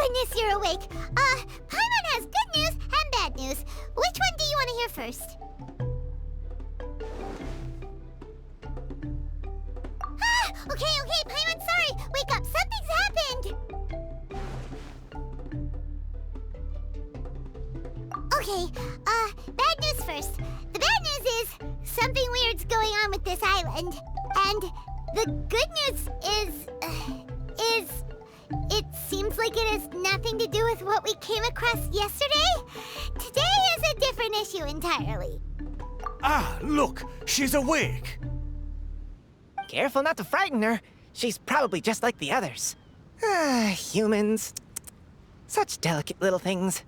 goodness you're awake. Paimon has good news and bad news. Which one do you want to hear first? Okay, Paimon, sorry. Wake up, something's happened. Okay, bad news first. The bad news is something weird's going on with this island. And the good news is it seems like it has nothing to do with what we came across yesterday. Today is a different issue entirely. Ah, look, she's awake. Careful not to frighten her. She's probably just like the others. Humans. Such delicate little things.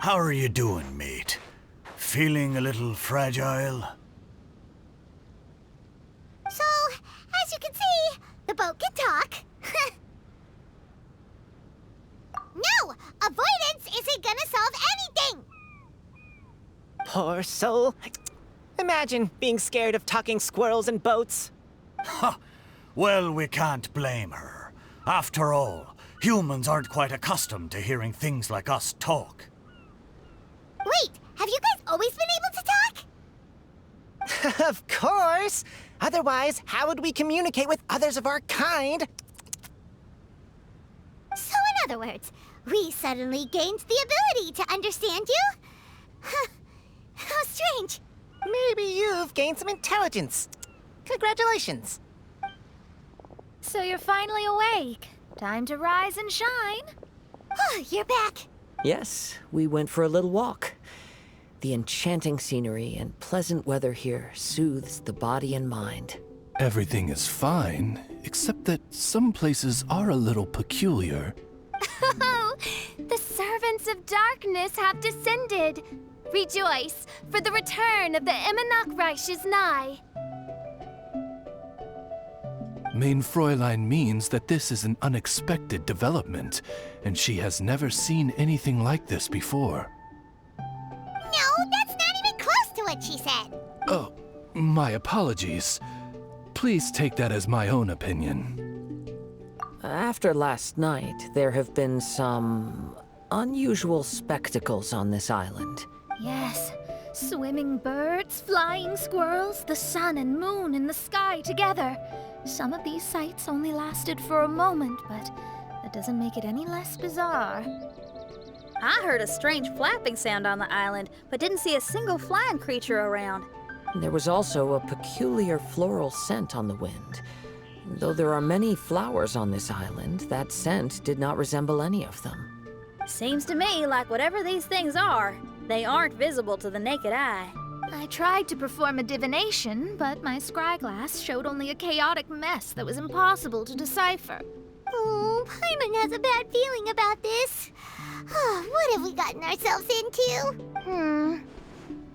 How are you doing, mate? Feeling a little fragile? So, as you can see, the boat can talk. No! Avoidance isn't gonna solve anything! Poor soul. Imagine being scared of talking squirrels and boats. Ha! Well, we can't blame her. After all, humans aren't quite accustomed to hearing things like us talk. Wait, have you guys always been able to talk? Of course! Otherwise, how would we communicate with others of our kind? So in other words, we suddenly gained the ability to understand you? How strange. Maybe you've gained some intelligence. Congratulations. So you're finally awake. Time to rise and shine. Oh, you're back. Yes, we went for a little walk. The enchanting scenery and pleasant weather here soothes the body and mind. Everything is fine, except that some places are a little peculiar. Oh, the servants of darkness have descended. Rejoice, for the return of the Reich is nigh. Mein Fräulein means that this is an unexpected development, and she has never seen anything like this before. No, that's not even close to what she said. Oh, my apologies. Please take that as my own opinion. After last night, there have been some unusual spectacles on this island. Yes, swimming birds, flying squirrels, the sun and moon in the sky together. Some of these sights only lasted for a moment, but that doesn't make it any less bizarre. I heard a strange flapping sound on the island, but didn't see a single flying creature around. There was also a peculiar floral scent on the wind. Though there are many flowers on this island, that scent did not resemble any of them. Seems to me like whatever these things are, they aren't visible to the naked eye. I tried to perform a divination, but my scryglass showed only a chaotic mess that was impossible to decipher. Oh, Paimon has a bad feeling about this. What have we gotten ourselves into?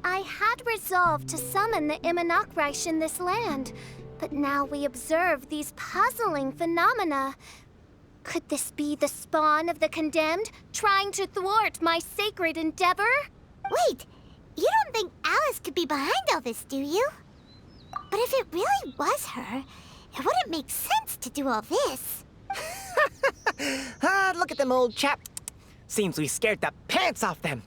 I had resolved to summon the Reich in this land, but now we observe these puzzling phenomena. Could this be the spawn of the condemned, trying to thwart my sacred endeavor? Wait, you don't think Alice could be behind all this, do you? But if it really was her, it wouldn't make sense to do all this. Look at them, old chap. Seems we scared the pants off them.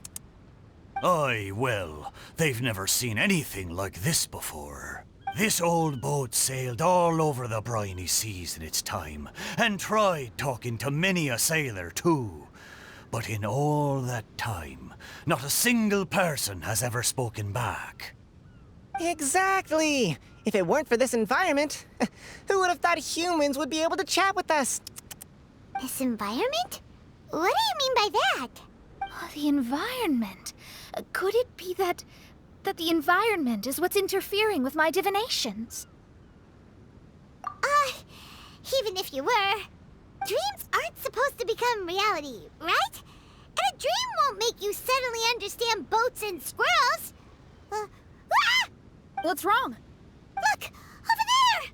Aye, well, they've never seen anything like this before. This old boat sailed all over the briny seas in its time, and tried talking to many a sailor too. But in all that time, not a single person has ever spoken back. Exactly. If it weren't for this environment, who would have thought humans would be able to chat with us? This environment? What do you mean by that? Oh, the environment. Could it be that the environment is what's interfering with my divinations? Even if you were, dreams aren't supposed to become reality, right? And a dream won't make you suddenly understand boats and squirrels. What's wrong? Look! Over there!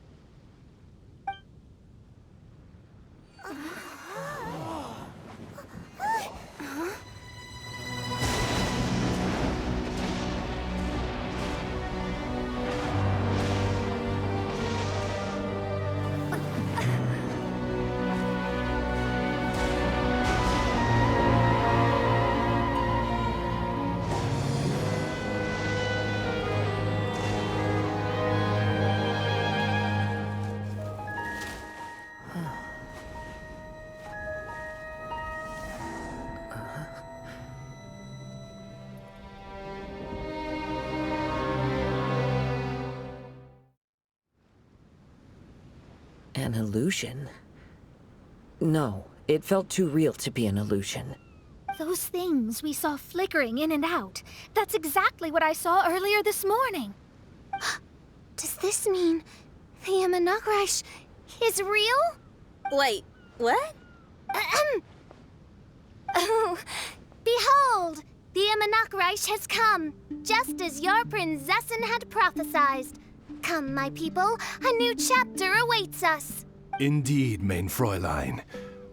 An illusion? No, it felt too real to be an illusion. Those things we saw flickering in and out. That's exactly what I saw earlier this morning. Does this mean the Imanakrish is real? Wait, what? Oh, behold! The Imanakrish has come, just as your Prinzessin had prophesied. Come, my people, a new chapter awaits us. Indeed, mein Fräulein.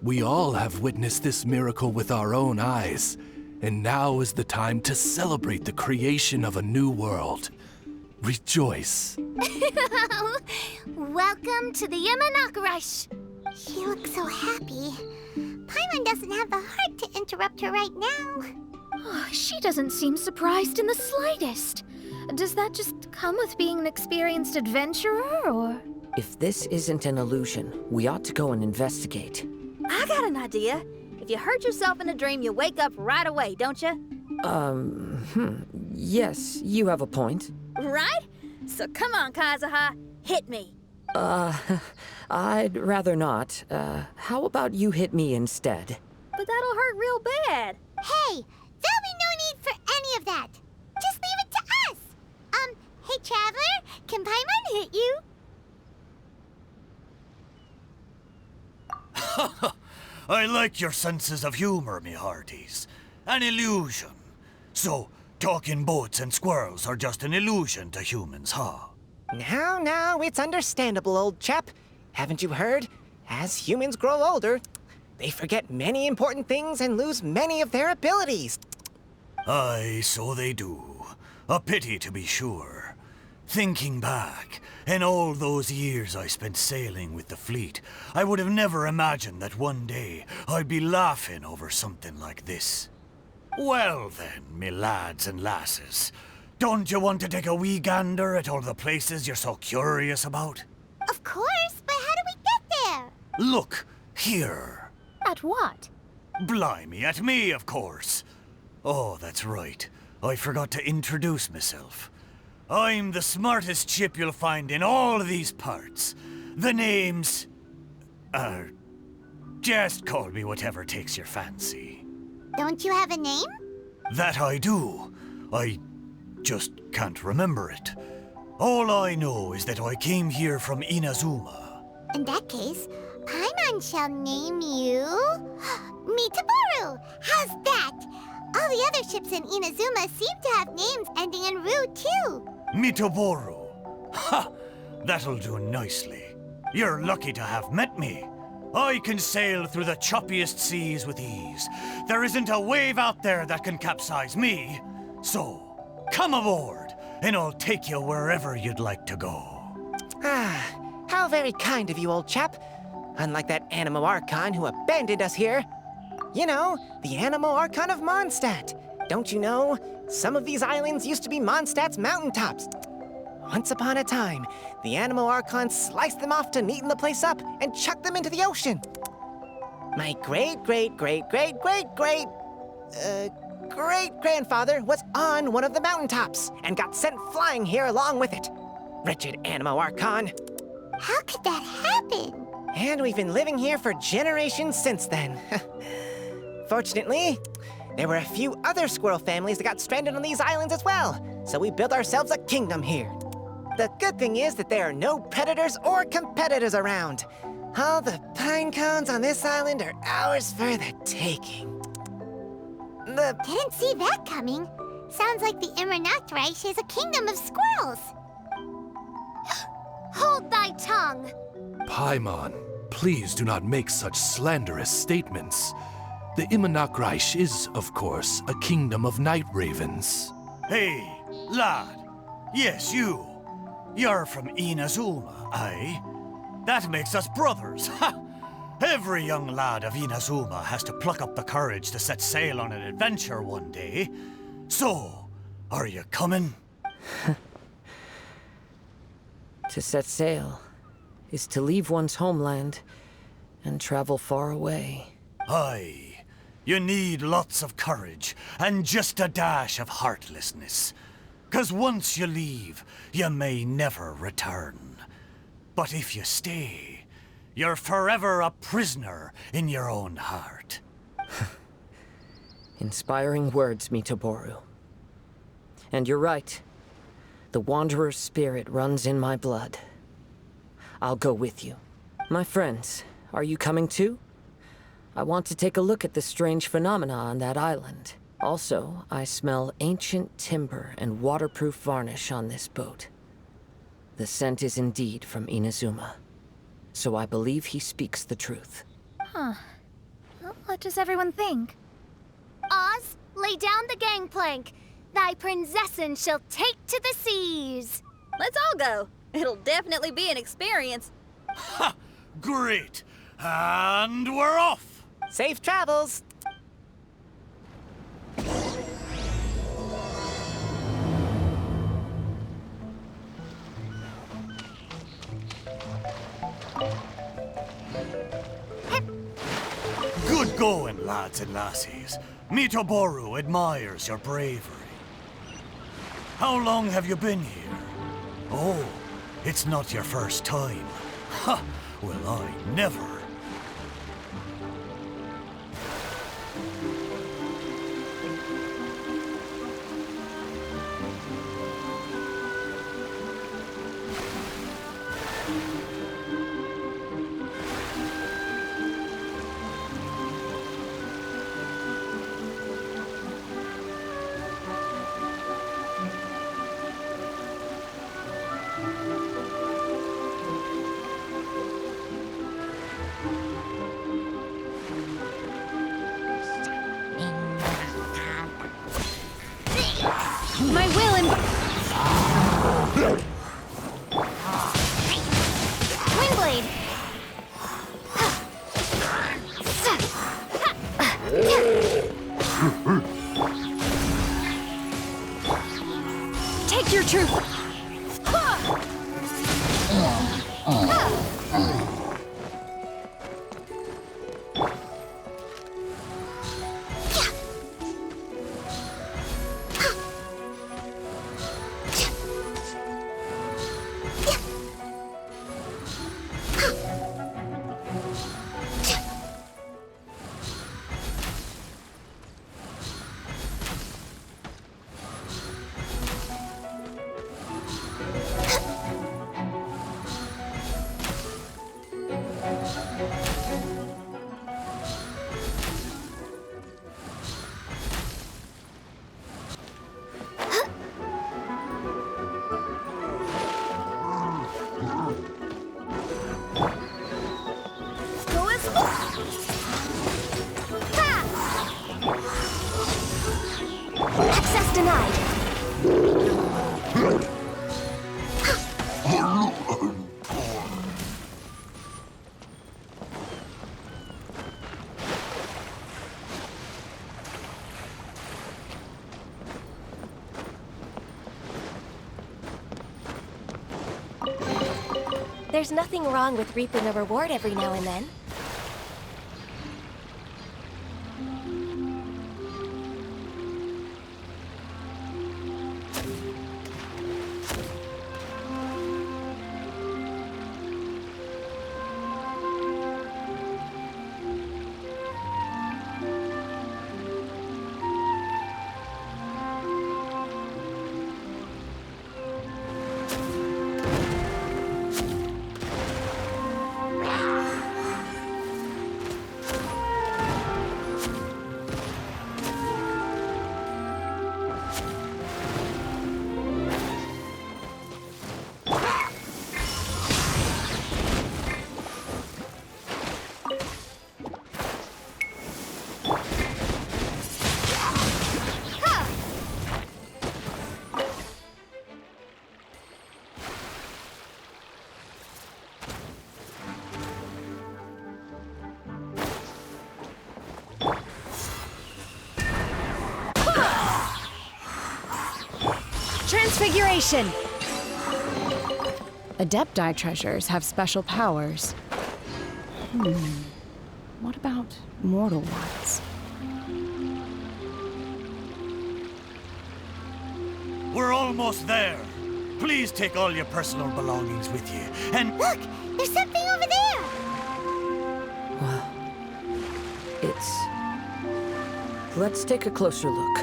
We all have witnessed this miracle with our own eyes, and now is the time to celebrate the creation of a new world. Rejoice. Welcome to the Imanakrish. She looks so happy. Paimon doesn't have the heart to interrupt her right now. Oh, she doesn't seem surprised in the slightest. Does that just come with being an experienced adventurer, or...? If this isn't an illusion, we ought to go and investigate. I got an idea. If you hurt yourself in a dream, you wake up right away, don't you? Yes, you have a point. Right? So come on, Kazuha, hit me. I'd rather not. How about you hit me instead? But that'll hurt real bad. Hey, there'll be no need for any of that. Just leave it to us. Hey, Traveler, can Paimon hit you? I like your senses of humor, me hearties. An illusion. So, talking boats and squirrels are just an illusion to humans, huh? Now, it's understandable, old chap. Haven't you heard? As humans grow older, they forget many important things and lose many of their abilities. Aye, so they do. A pity, to be sure. Thinking back, in all those years I spent sailing with the fleet, I would have never imagined that one day I'd be laughing over something like this. Well then, me lads and lasses, don't you want to take a wee gander at all the places you're so curious about? Of course, but how do we get there? Look, here. At what? Blimey, at me, of course. Oh, that's right. I forgot to introduce myself. I'm the smartest chip you'll find in all of these parts. The name's... just call me whatever takes your fancy. Don't you have a name? That I do. I just can't remember it. All I know is that I came here from Inazuma. In that case, Paimon shall name you... Mitaboru! How's that? All the other ships in Inazuma seem to have names ending in Ru, too. Mitaboru. Ha! That'll do nicely. You're lucky to have met me. I can sail through the choppiest seas with ease. There isn't a wave out there that can capsize me. So, come aboard, and I'll take you wherever you'd like to go. How very kind of you, old chap. Unlike that Animo Archon who abandoned us here. You know, the Animo Archon of Mondstadt. Don't you know? Some of these islands used to be Mondstadt's mountaintops. Once upon a time, the Animo Archon sliced them off to neaten the place up and chucked them into the ocean. My great-great-great-great-great-grandfather was on one of the mountaintops and got sent flying here along with it. Wretched Animo Archon. How could that happen? And we've been living here for generations since then. Fortunately, there were a few other squirrel families that got stranded on these islands as well, so we built ourselves a kingdom here. The good thing is that there are no predators or competitors around. All the pine cones on this island are ours for the taking. Didn't see that coming. Sounds like the Imanakrish is a kingdom of squirrels. Hold thy tongue! Paimon, please do not make such slanderous statements. The Imanakrish is, of course, a kingdom of night ravens. Hey, lad. Yes, you. You're from Inazuma, aye? That makes us brothers, ha! Every young lad of Inazuma has to pluck up the courage to set sail on an adventure one day. So, are you coming? To set sail is to leave one's homeland and travel far away. Aye. You need lots of courage and just a dash of heartlessness. 'Cause once you leave, you may never return. But if you stay, You're forever a prisoner in your own heart. Inspiring words, Mitoboru. And you're right. The Wanderer's spirit runs in my blood. I'll go with you. My friends, are you coming too? I want to take a look at the strange phenomena on that island. Also, I smell ancient timber and waterproof varnish on this boat. The scent is indeed from Inazuma. So I believe he speaks the truth. Huh. Well, what does everyone think? Oz, lay down the gangplank. Thy prinzessin shall take to the seas. Let's all go. It'll definitely be an experience. Ha! Great! And we're off! Safe travels! Good going, lads and lassies. Mitoboru admires your bravery. How long have you been here? Oh, it's not your first time. Ha! Well, I never. My will and... Windblade! Take your truth! Access denied. There's nothing wrong with reaping a reward every now and then. Transfiguration! Adepti treasures have special powers. What about mortal ones? We're almost there. Please take all your personal belongings with you. And Look! There's something over there! Let's take a closer look.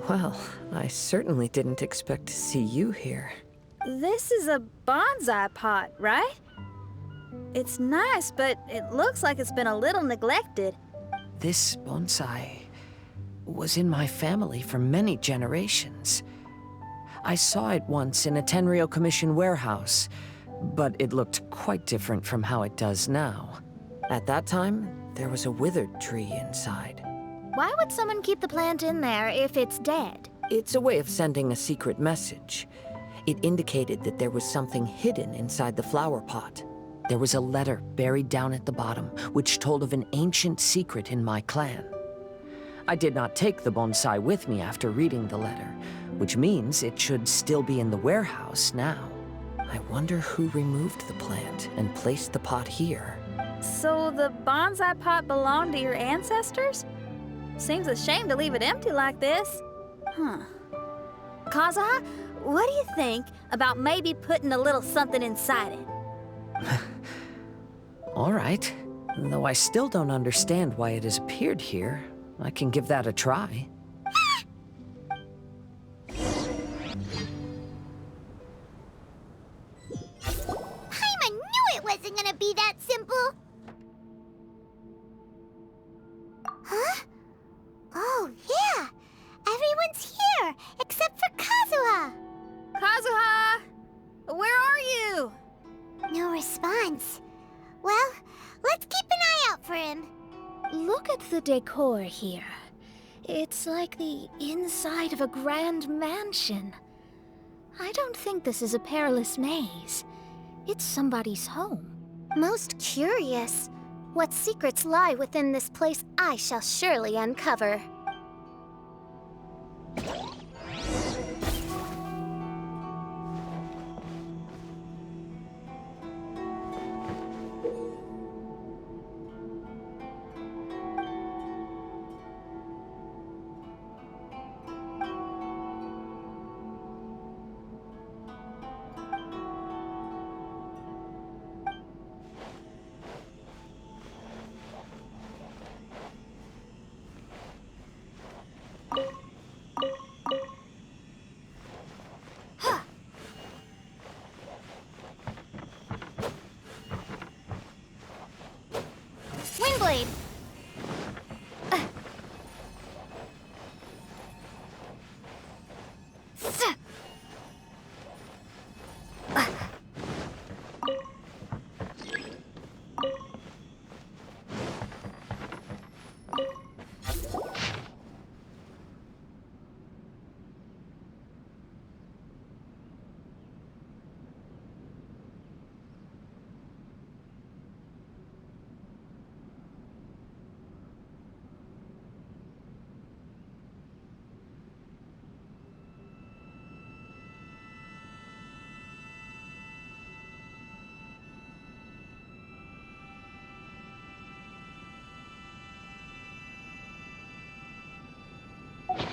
Well, I certainly didn't expect to see you here. This is a bonsai pot, right? It's nice, but it looks like it's been a little neglected. This bonsai was in my family for many generations. I saw it once in a Tenryo Commission warehouse, but it looked quite different from how it does now. At that time, there was a withered tree inside. Why would someone keep the plant in there if it's dead? It's a way of sending a secret message. It indicated that there was something hidden inside the flower pot. There was a letter buried down at the bottom, which told of an ancient secret in my clan. I did not take the bonsai with me after reading the letter, which means it should still be in the warehouse now. I wonder who removed the plant and placed the pot here. So the bonsai pot belonged to your ancestors? Seems a shame to leave it empty like this. Kazuha, what do you think about maybe putting a little something inside it? All right. Though I still don't understand why it has appeared here, I can give that a try. Paimon knew it wasn't gonna be that simple! Huh? Oh, yeah! Everyone's here, except for Kazuha! Kazuha! Where are you? No response. Well, let's keep an eye out for him. Look at the decor here. It's like the inside of a grand mansion. I don't think this is a perilous maze. It's somebody's home. Most curious. What secrets lie within this place I shall surely uncover. Windblade!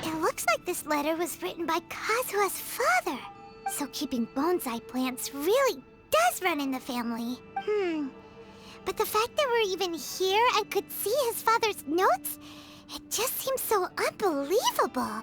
It looks like this letter was written by Kazuha's father. So keeping bonsai plants really does run in the family. But the fact that we're even here and could see his father's notes, it just seems so unbelievable.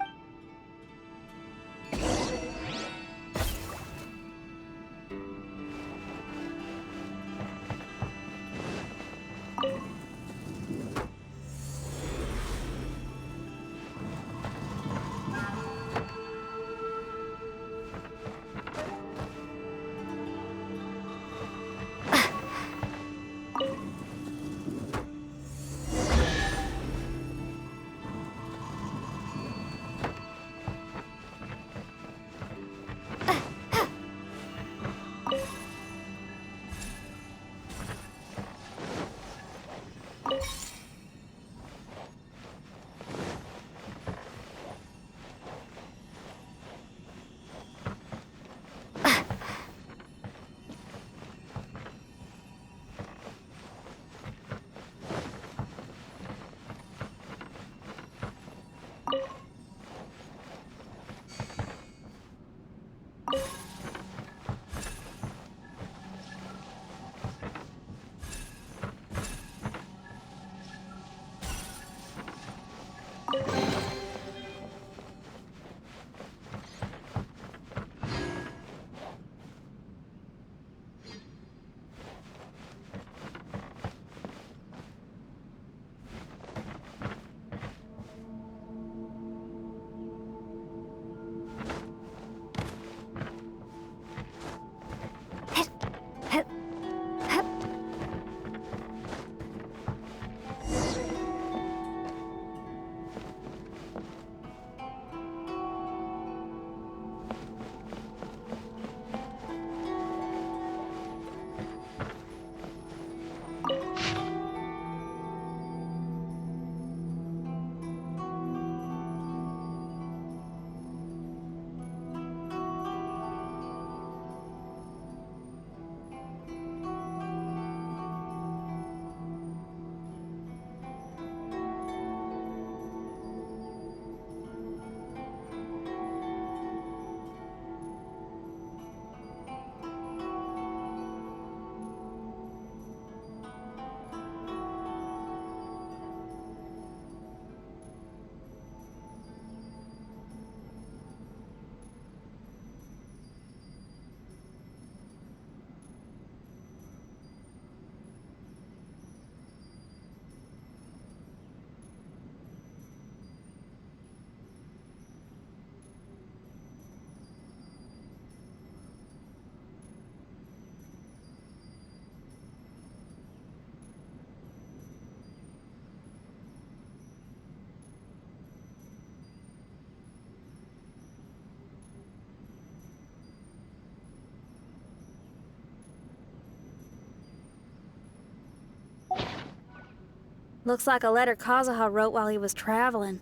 Looks like a letter Kazuha wrote while he was traveling.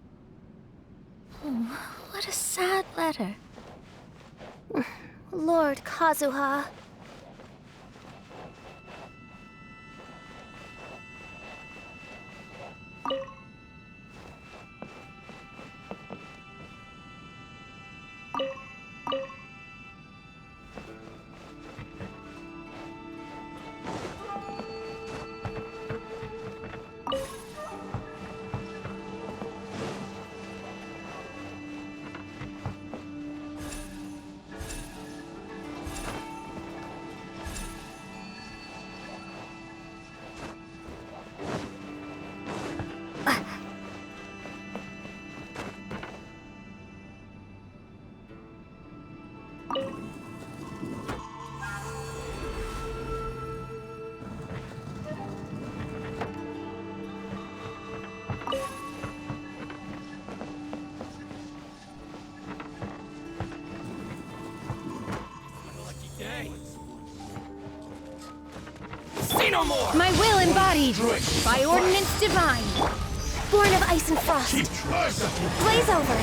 Oh, what a sad letter. Lord Kazuha. My will embodied by ordinance divine. Born of ice and frost. Blaze over.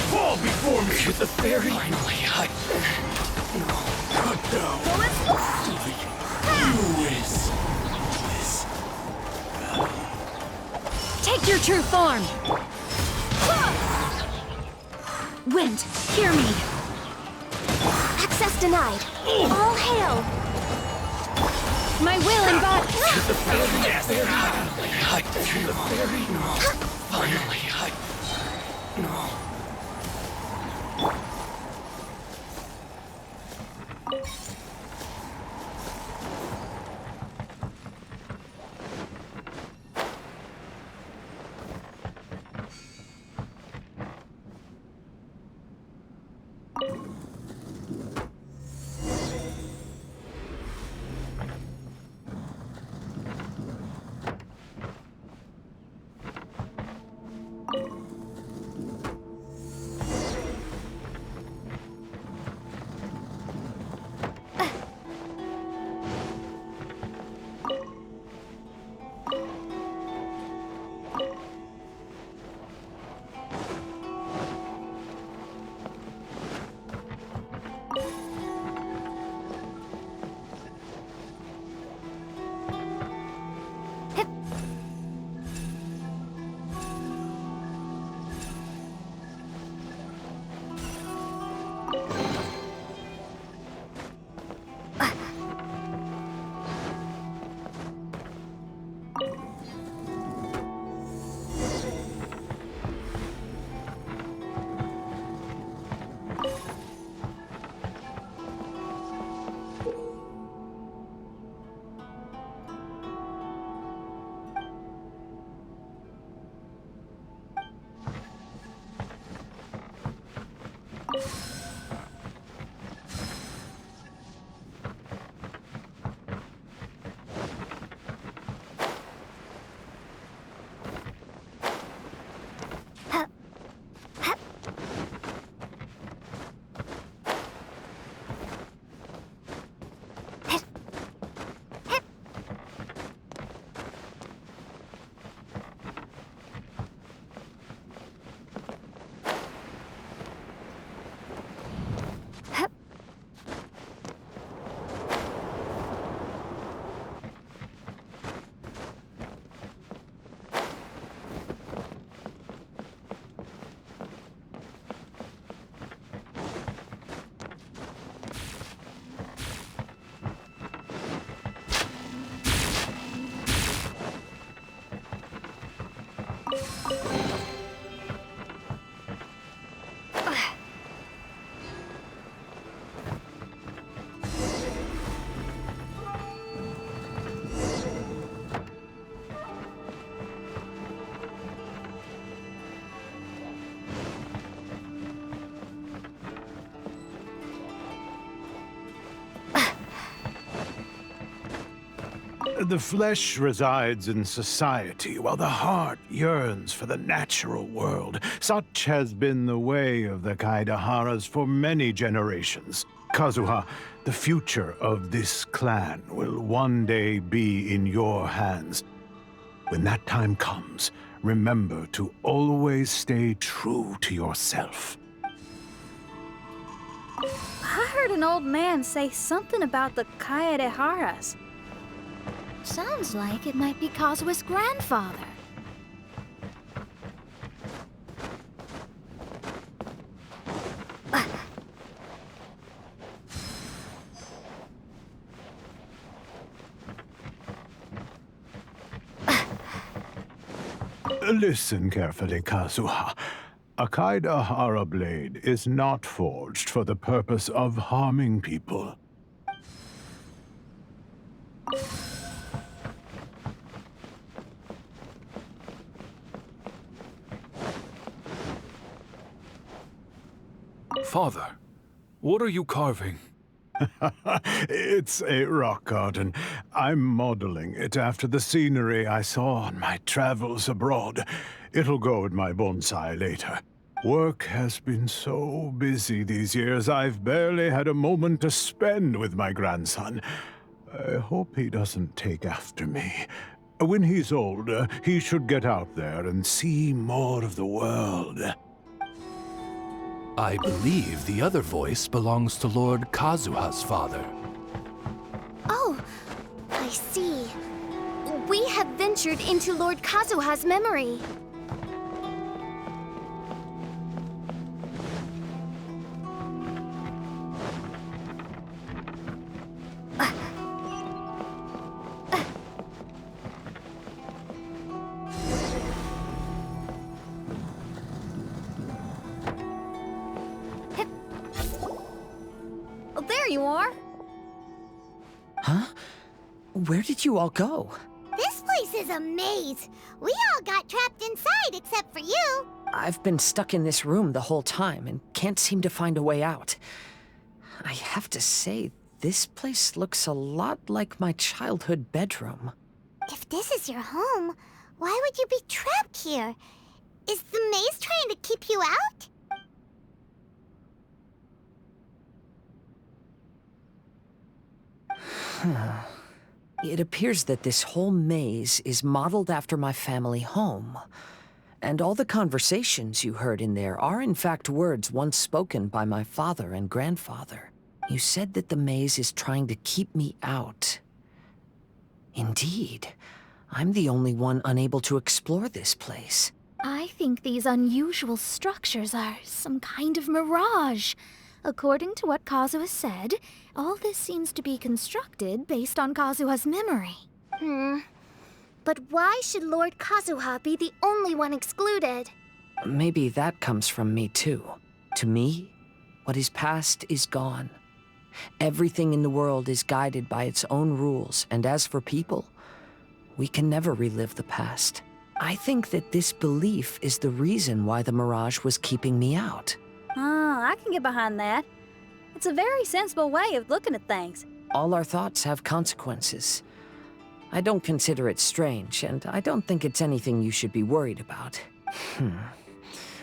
Fall before me with the fairy. Finally, cut down. Take your true form. Wind, hear me. Access denied. All hail. My will embodied. The flesh resides in society, while the heart yearns for the natural world. Such has been the way of the Kaidaharas for many generations. Kazuha, The future of this clan will one day be in your hands. When that time comes, remember to always stay true to yourself. I heard an old man say something about the Kaedeharas. Sounds like it might be Kazuha's grandfather. Listen carefully, Kazuha. A Kaedehara blade is not forged for the purpose of harming people. Father, what are you carving? It's a rock garden. I'm modeling it after the scenery I saw on my travels abroad. It'll go in my bonsai later. Work has been so busy these years, I've barely had a moment to spend with my grandson. I hope he doesn't take after me. When he's older, he should get out there and see more of the world. I believe the other voice belongs to Lord Kazuha's father. Oh, I see. We have ventured into Lord Kazuha's memory. There you are. Huh? Where did you all go? This place is a maze. We all got trapped inside except for you. I've been stuck in this room the whole time and can't seem to find a way out. I have to say, this place looks a lot like my childhood bedroom. If this is your home, why would you be trapped here? Is the maze trying to keep you out? It appears that this whole maze is modeled after my family home. And all the conversations you heard in there are in fact words once spoken by my father and grandfather. You said that the maze is trying to keep me out. Indeed, I'm the only one unable to explore this place. I think these unusual structures are some kind of mirage. According to what Kazuha said, all this seems to be constructed based on Kazuha's memory. But why should Lord Kazuha be the only one excluded? Maybe that comes from me too. To me, what is past is gone. Everything in the world is guided by its own rules, and as for people, we can never relive the past. I think that this belief is the reason why the mirage was keeping me out. Oh, I can get behind that. It's a very sensible way of looking at things. All our thoughts have consequences. I don't consider it strange, and I don't think it's anything you should be worried about.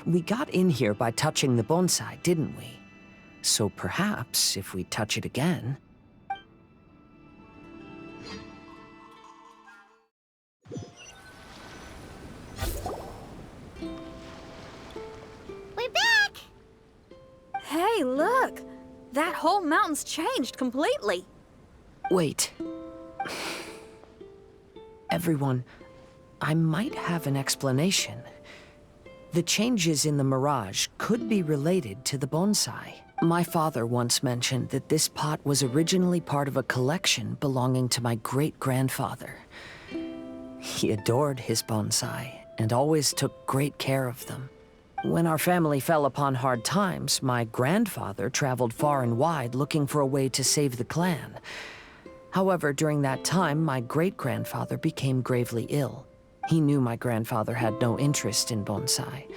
We got in here by touching the bonsai, didn't we? So perhaps, if we touch it again... We're back! Hey, look! That whole mountain's changed completely. Wait. Everyone, I might have an explanation. The changes in the mirage could be related to the bonsai. My father once mentioned that this pot was originally part of a collection belonging to my great-grandfather. He adored his bonsai and always took great care of them. When our family fell upon hard times, my grandfather traveled far and wide looking for a way to save the clan. However, during that time, my great-grandfather became gravely ill. He knew my grandfather had no interest in bonsai,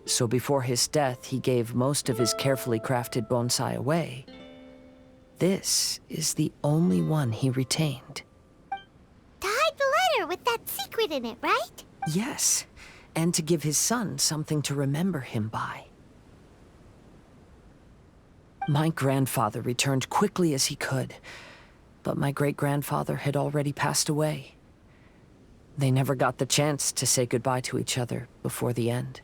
so before his death, he gave most of his carefully crafted bonsai away. This is the only one he retained. To hide the letter with that secret in it, right? Yes, and to give his son something to remember him by. My grandfather returned quickly as he could, but my great-grandfather had already passed away. They never got the chance to say goodbye to each other before the end.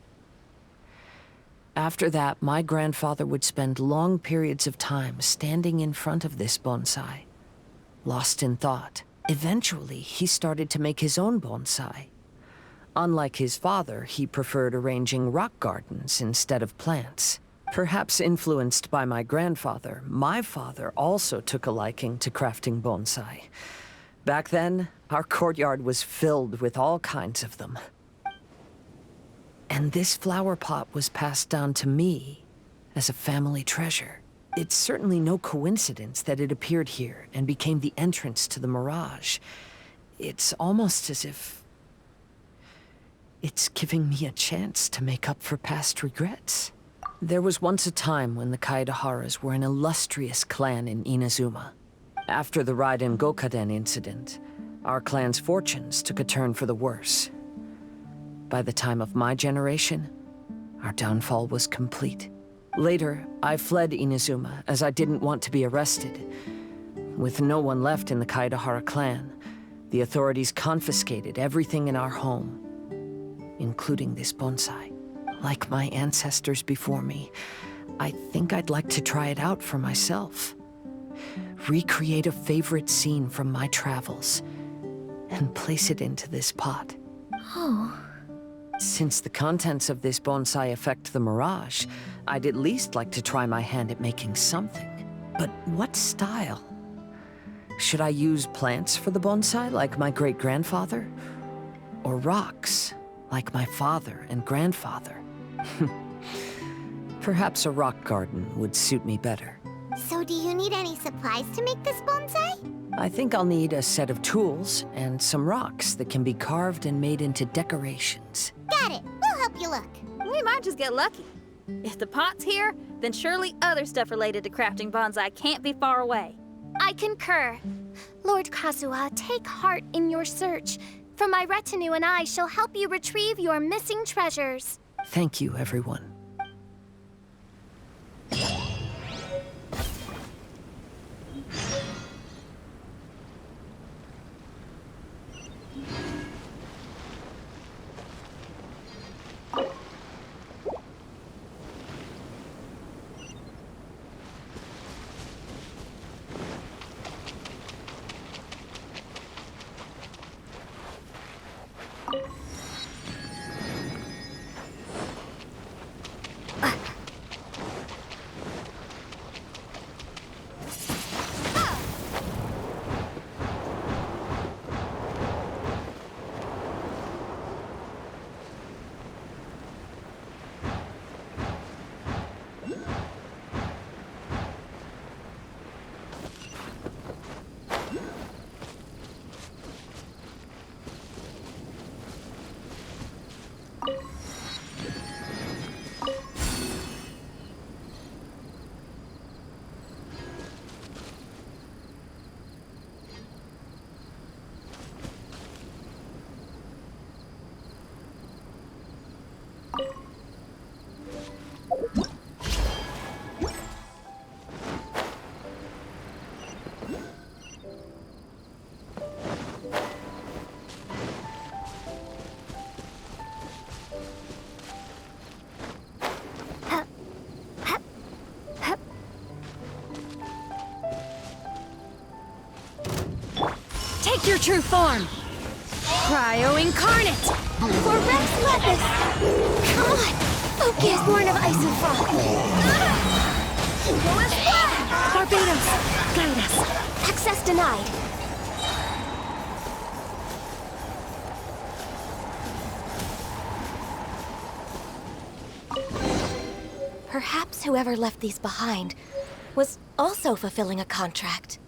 After that, my grandfather would spend long periods of time standing in front of this bonsai, lost in thought. Eventually, he started to make his own bonsai. Unlike his father, he preferred arranging rock gardens instead of plants. Perhaps influenced by my grandfather, my father also took a liking to crafting bonsai. Back then, our courtyard was filled with all kinds of them. And this flower pot was passed down to me as a family treasure. It's certainly no coincidence that it appeared here and became the entrance to the Mirage. It's almost as if it's giving me a chance to make up for past regrets. There was once a time when the Kaidaharas were an illustrious clan in Inazuma. After the Raiden Gokaden incident, our clan's fortunes took a turn for the worse. By the time of my generation, our downfall was complete. Later, I fled Inazuma as I didn't want to be arrested. With no one left in the Kaidahara clan, the authorities confiscated everything in our home, including this bonsai. Like my ancestors before me, I think I'd like to try it out for myself. Recreate a favorite scene from my travels, and place it into this pot. Oh. Since the contents of this bonsai affect the Mirage, I'd at least like to try my hand at making something. But what style? Should I use plants for the bonsai, like my great-grandfather? Or rocks, like my father and grandfather? Perhaps a rock garden would suit me better. So do you need any supplies to make this bonsai? I think I'll need a set of tools and some rocks that can be carved and made into decorations. Got it. We'll help you look. We might just get lucky. If the pot's here, then surely other stuff related to crafting bonsai can't be far away. I concur. Lord Kazuha, take heart in your search. For my retinue and I shall help you retrieve your missing treasures. Thank you, everyone. Take your true form! Cryo Incarnate! For Rex Lepus! Come on! Focus! Born of ice and frost! Barbados! Guide us! Access denied! Perhaps whoever left these behind was also fulfilling a contract.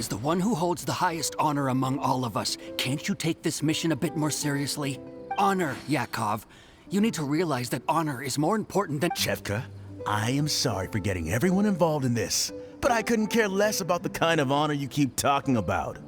As the one who holds the highest honor among all of us, can't you take this mission a bit more seriously? Honor, Yakov. You need to realize that honor is more important than— Chevka, I am sorry for getting everyone involved in this, but I couldn't care less about the kind of honor you keep talking about.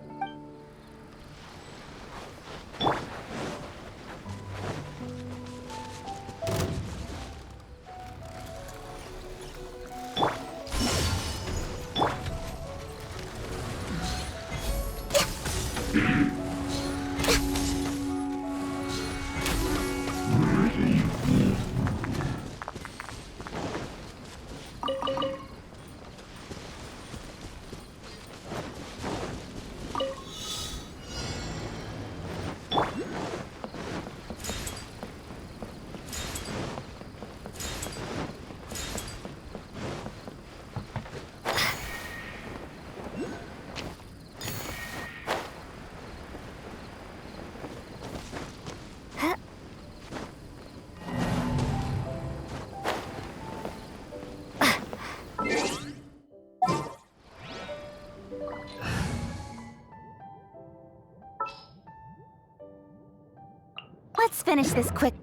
Let's finish this quick.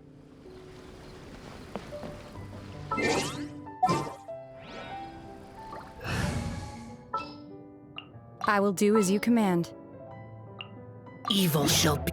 I will do as you command. Evil shall be.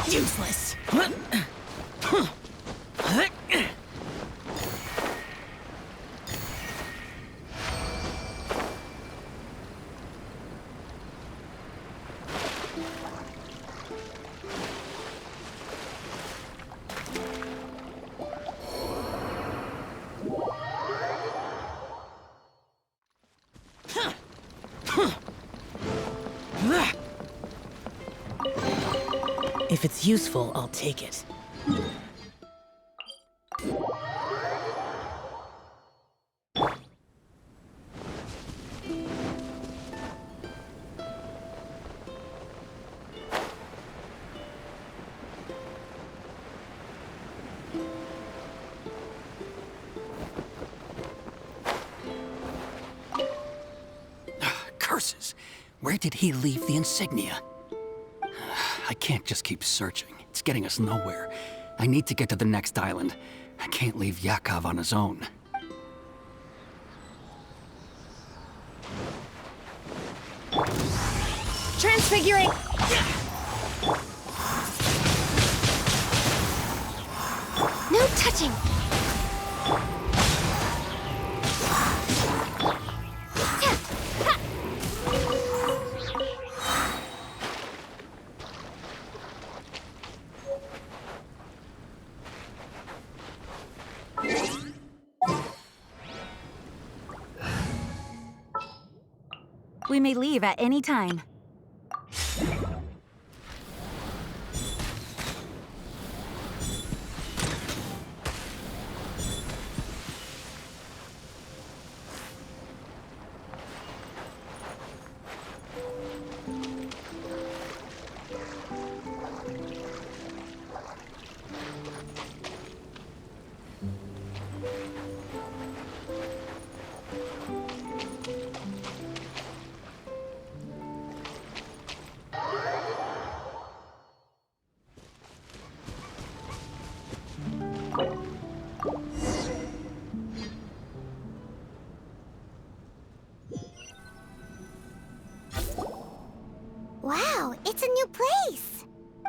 Useless. If it's useful, I'll take it. Curses! Where did he leave the insignia? I can't just keep searching. It's getting us nowhere. I need to get to the next island. I can't leave Yakov on his own. Transfiguring! No touching! We may leave at any time.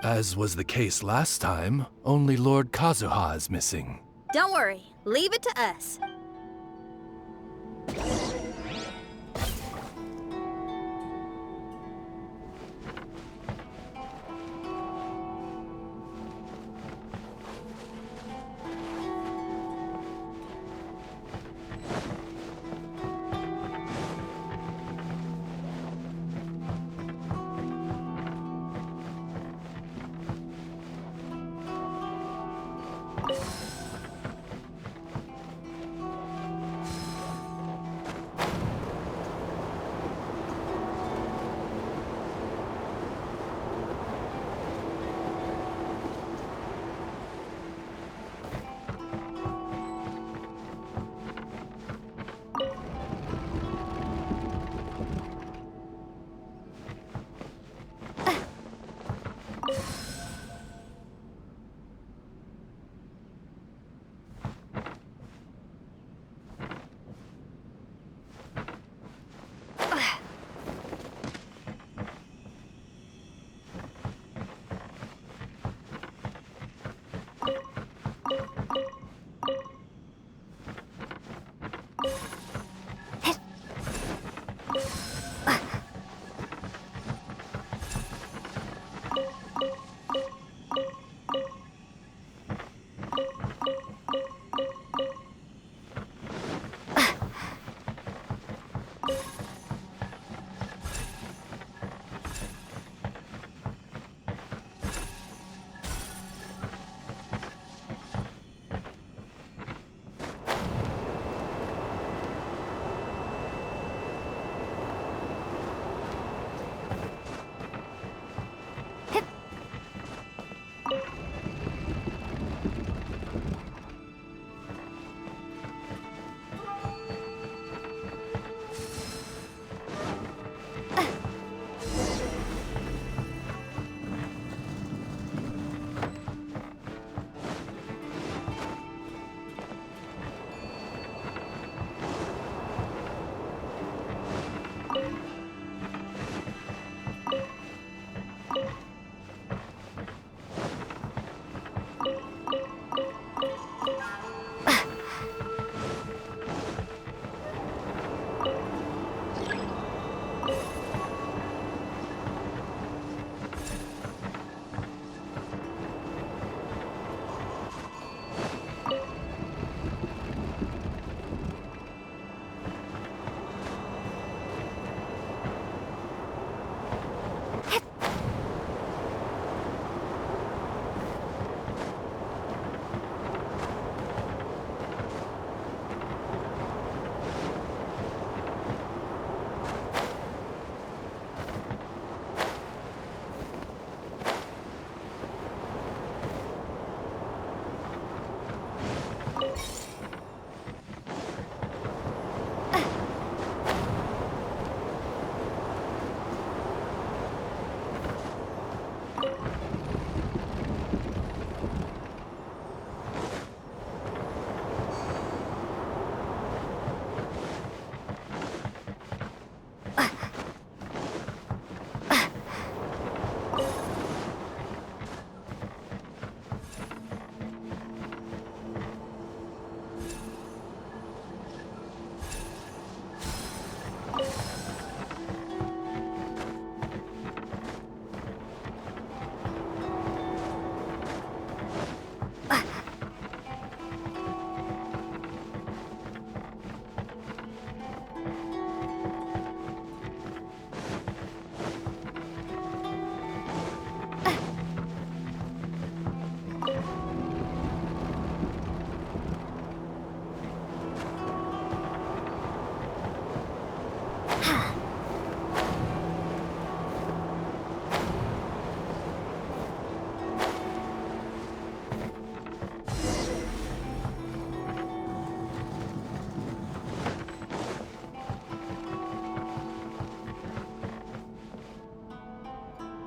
As was the case last time, only Lord Kazuha is missing. Don't worry, leave it to us.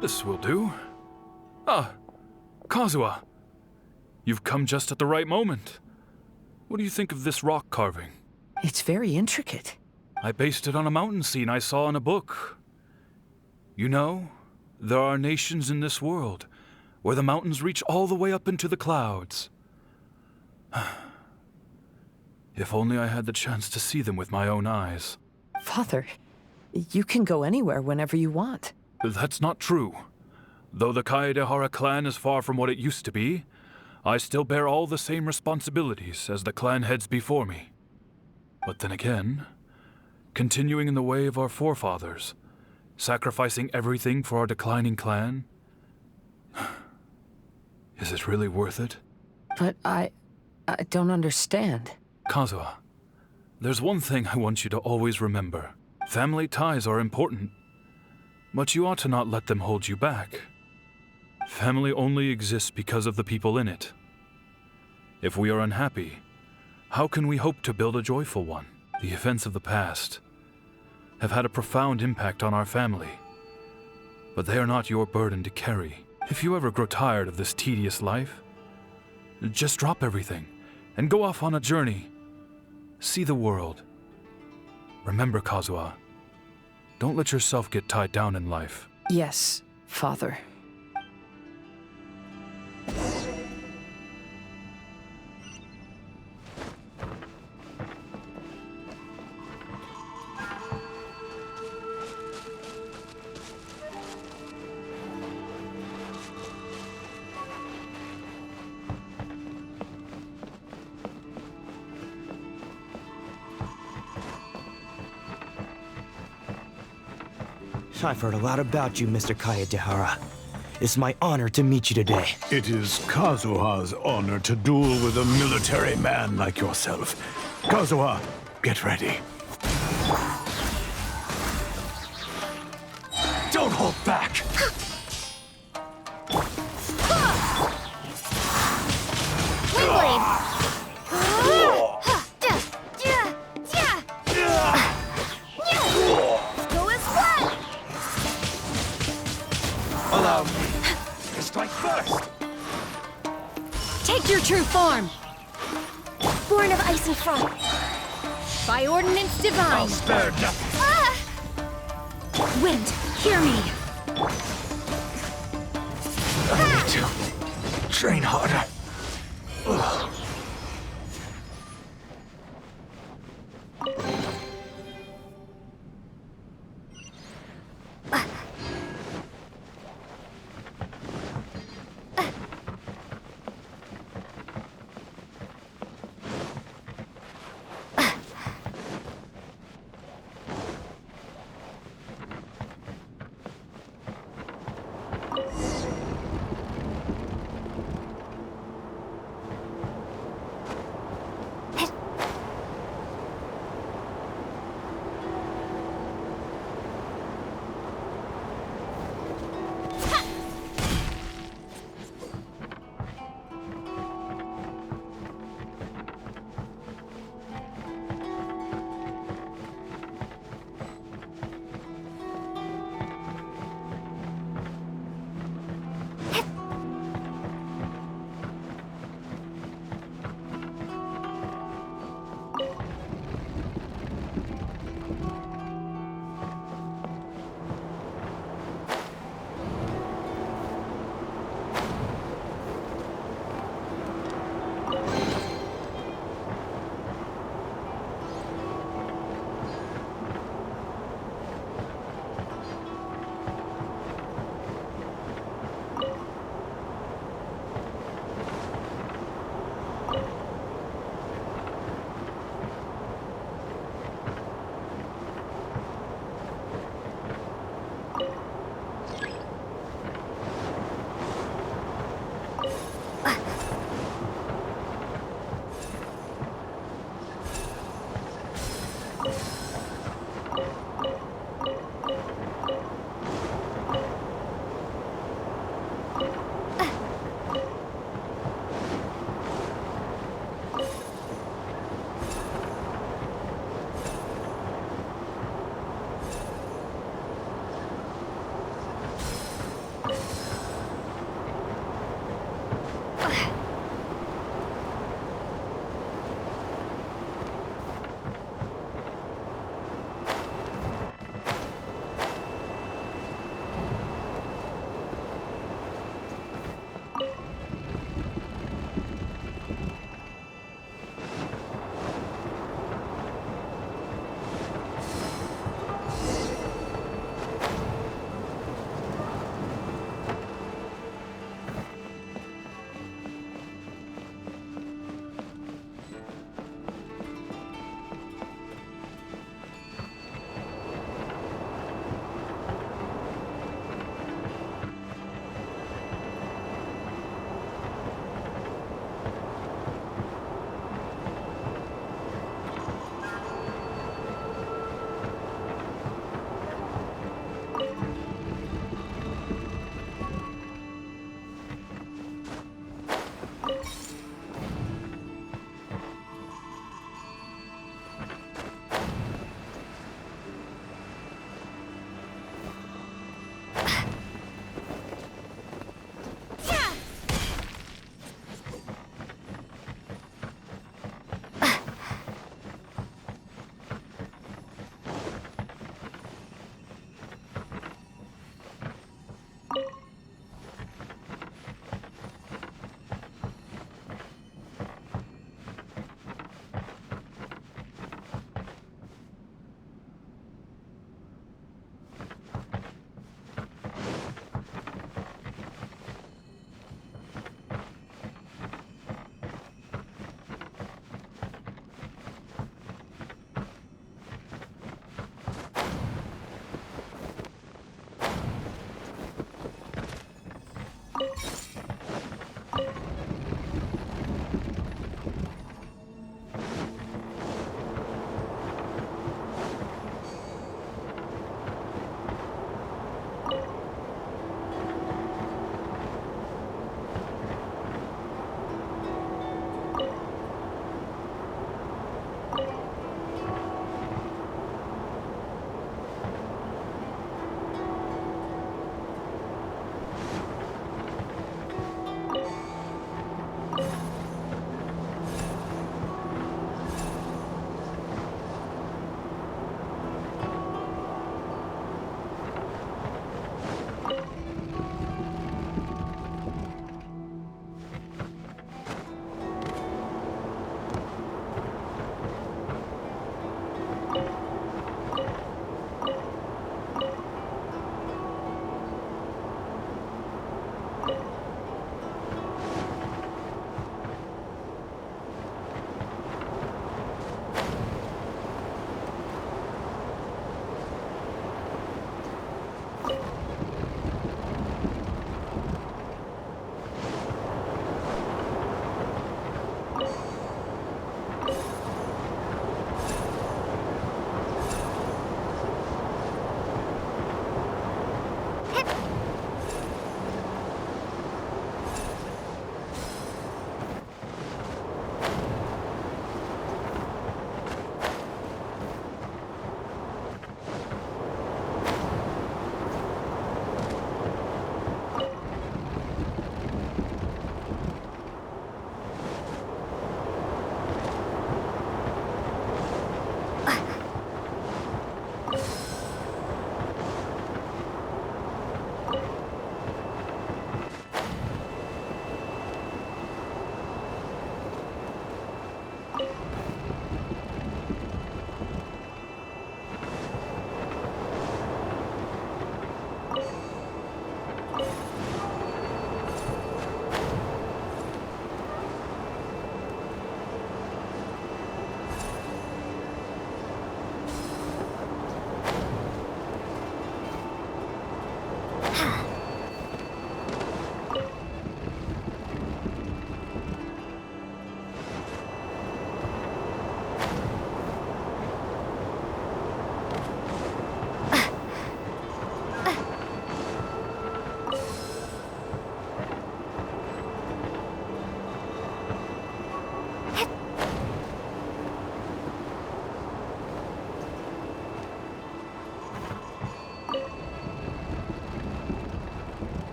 This will do. Ah, Kazuha. You've come just at the right moment. What do you think of this rock carving? It's very intricate. I based it on a mountain scene I saw in a book. You know, there are nations in this world where the mountains reach all the way up into the clouds. If only I had the chance to see them with my own eyes. Father, you can go anywhere whenever you want. That's not true. Though the Kaedehara clan is far from what it used to be, I still bear all the same responsibilities as the clan heads before me. But then again, continuing in the way of our forefathers, sacrificing everything for our declining clan, is it really worth it? But I don't understand. Kazuha, there's one thing I want you to always remember. Family ties are important, but you ought to not let them hold you back. Family only exists because of the people in it. If we are unhappy, how can we hope to build a joyful one? The events of the past have had a profound impact on our family, but they are not your burden to carry. If you ever grow tired of this tedious life, just drop everything and go off on a journey. See the world. Remember, Kazuha, don't let yourself get tied down in life. Yes, Father. I've heard a lot about you, Mr. Kaedehara. It's my honor to meet you today. It is Kazuha's honor to duel with a military man like yourself. Kazuha, get ready. Don't hold back! Allow me to strike first! Take your true form! Born of icy frost. By ordinance divine. I'll spare nothing. Wind, hear me. I need to train harder. Ugh.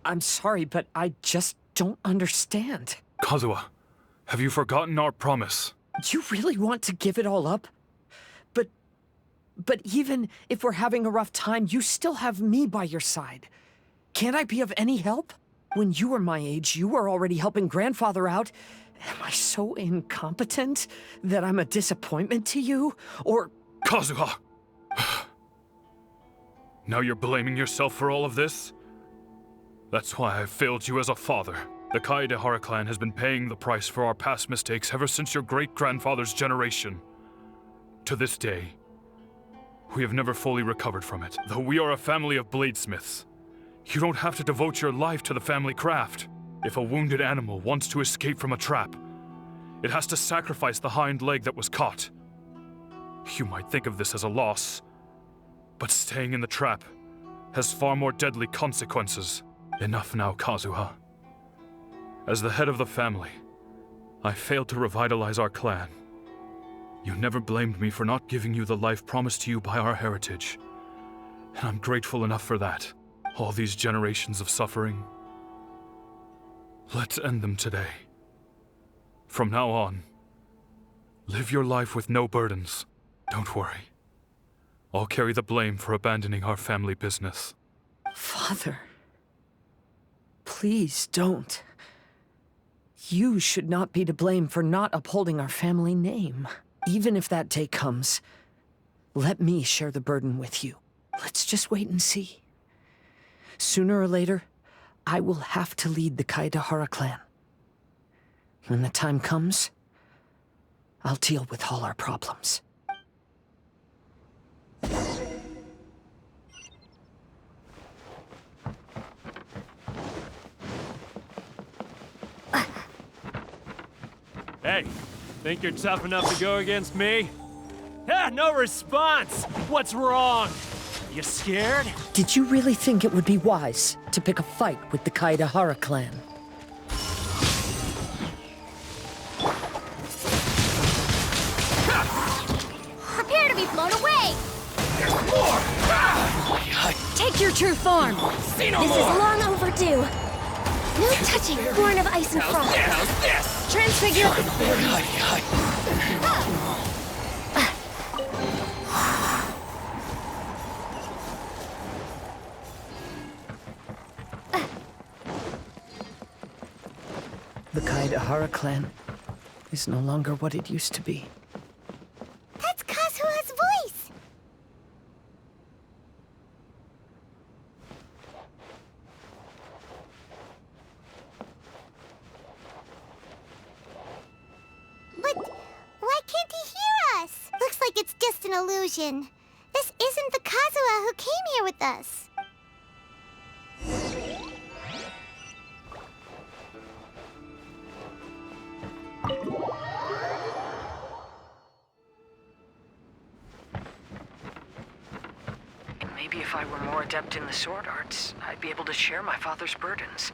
I'm sorry, but I just don't understand. Kazuha, have you forgotten our promise? Do you really want to give it all up? But even if we're having a rough time, you still have me by your side. Can't I be of any help? When you were my age, you were already helping Grandfather out. Am I so incompetent that I'm a disappointment to you? Or... Kazuha! Now you're blaming yourself for all of this? That's why I failed you as a father. The Kaedehara clan has been paying the price for our past mistakes ever since your great-grandfather's generation. To this day, we have never fully recovered from it, though we are a family of bladesmiths. You don't have to devote your life to the family craft. If a wounded animal wants to escape from a trap, it has to sacrifice the hind leg that was caught. You might think of this as a loss, but staying in the trap has far more deadly consequences. Enough now, Kazuha. As the head of the family, I failed to revitalize our clan. You never blamed me for not giving you the life promised to you by our heritage, and I'm grateful enough for that. All these generations of suffering, let's end them today. From now on, live your life with no burdens. Don't worry. I'll carry the blame for abandoning our family business. Father, please don't. You should not be to blame for not upholding our family name. Even if that day comes, let me share the burden with you. Let's just wait and see. Sooner or later, I will have to lead the Kaedehara clan. When the time comes, I'll deal with all our problems. Hey, think you're tough enough to go against me? Ah, no response! What's wrong? You scared? Did you really think it would be wise to pick a fight with the Kaedehara clan? Prepare to be blown away! There's more! Take your true form! This is long overdue. No touching, born of ice and frost. How's this? Transfigure. The Kaedehara clan is no longer what it used to be. That's Kazuha's voice! But why can't he hear us? Looks like it's just an illusion. This isn't the Kazuha who came here with us. Maybe if I were more adept in the sword arts, I'd be able to share my father's burdens.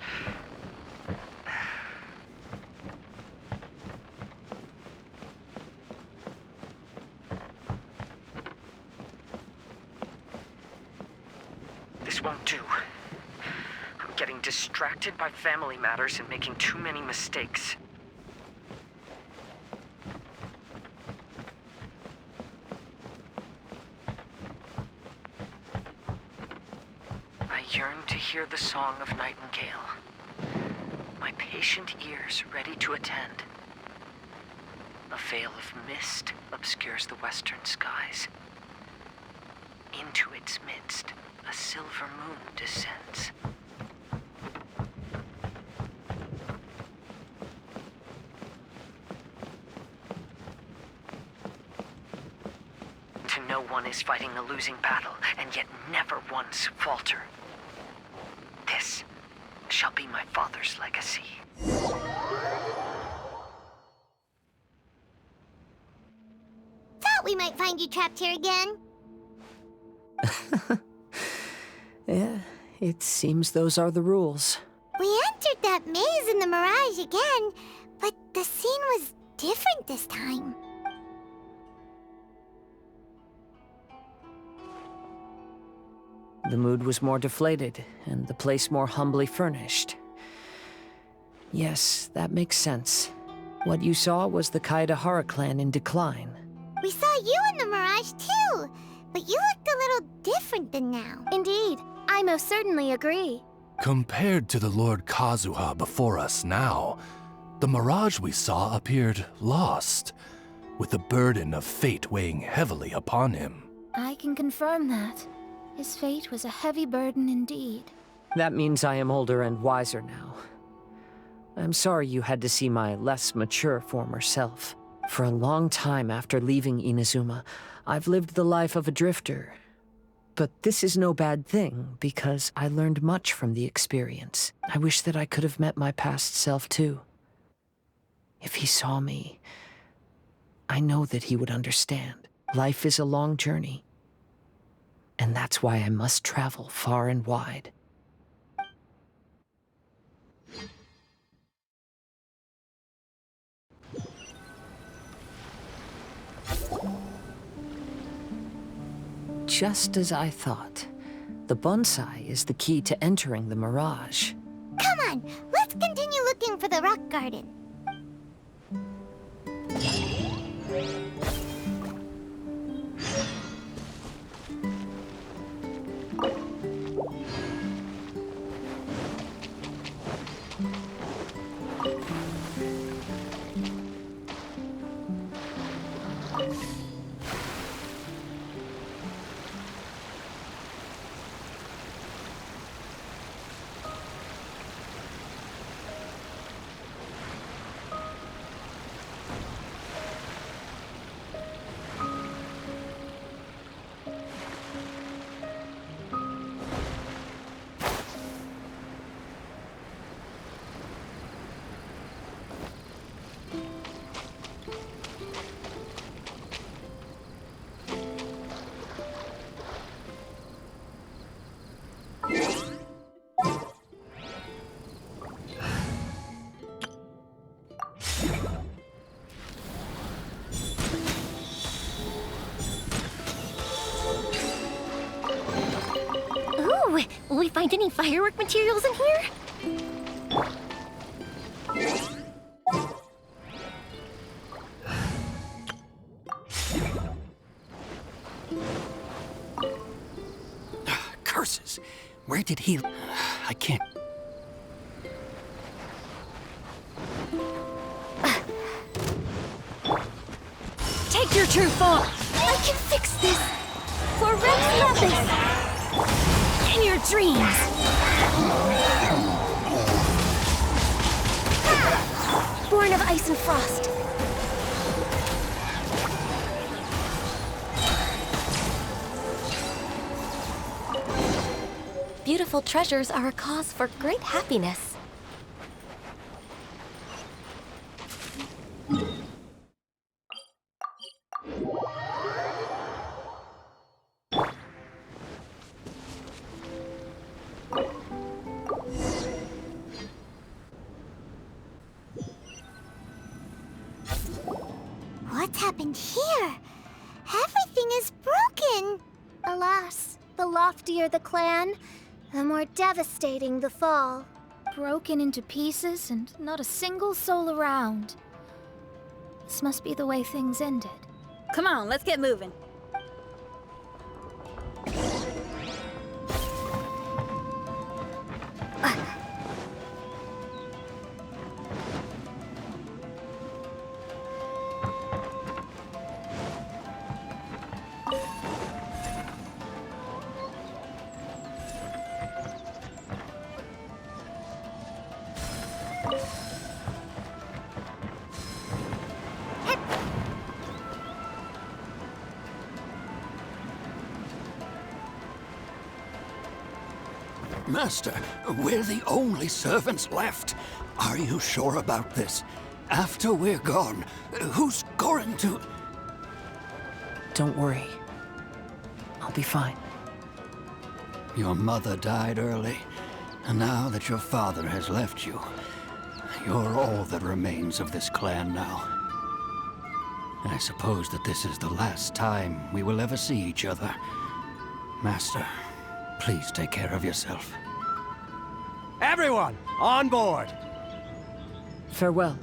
This won't do. I'm getting distracted by family matters and making too many mistakes. I yearn to hear the song of nightingale. My patient ears ready to attend. A veil of mist obscures the western skies. Into its midst, a silver moon descends. To know one is fighting a losing battle, and yet never once falter. This shall be my father's legacy. Thought we might find you trapped here again. Yeah, it seems those are the rules. We entered that maze in the Mirage again, but the scene was different this time. The mood was more deflated, and the place more humbly furnished. Yes, that makes sense. What you saw was the Kaedahara clan in decline. We saw you in the Mirage too, but you looked a little different than now. Indeed, I most certainly agree. Compared to the Lord Kazuha before us now, the mirage we saw appeared lost, with the burden of fate weighing heavily upon him. I can confirm that. His fate was a heavy burden indeed. That means I am older and wiser now. I'm sorry you had to see my less mature former self. For a long time after leaving Inazuma, I've lived the life of a drifter. But this is no bad thing, because I learned much from the experience. I wish that I could have met my past self too. If he saw me, I know that he would understand. Life is a long journey, and that's why I must travel far and wide. Just as I thought. The bonsai is the key to entering the mirage. Come on, let's continue looking for the rock garden. Will we find any firework materials in here? Curses! Where did he... I can't... Take your true form! I can fix this! For Rex Lapis! In your dreams! Born of ice and frost. Beautiful treasures are a cause for great happiness. What's happened here? Everything is broken! Alas, the loftier the clan, the more devastating the fall. Broken into pieces and not a single soul around. This must be the way things ended. Come on, let's get moving. Master, we're the only servants left. Are you sure about this? After we're gone, who's going to... Don't worry. I'll be fine. Your mother died early, and now that your father has left you, you're all that remains of this clan now. I suppose that this is the last time we will ever see each other. Master, Please take care of yourself. Everyone, on board! Farewell.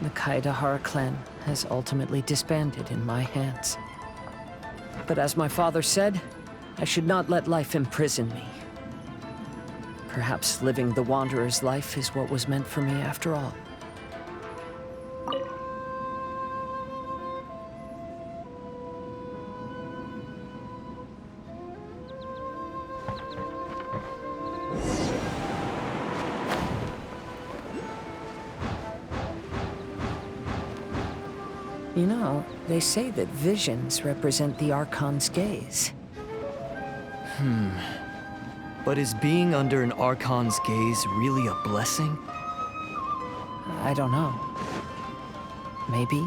The Kaedahara clan has ultimately disbanded in my hands. But as my father said, I should not let life imprison me. Perhaps living the Wanderer's life is what was meant for me after all. You know, they say that visions represent the Archon's gaze. But is being under an Archon's gaze really a blessing? I don't know. Maybe?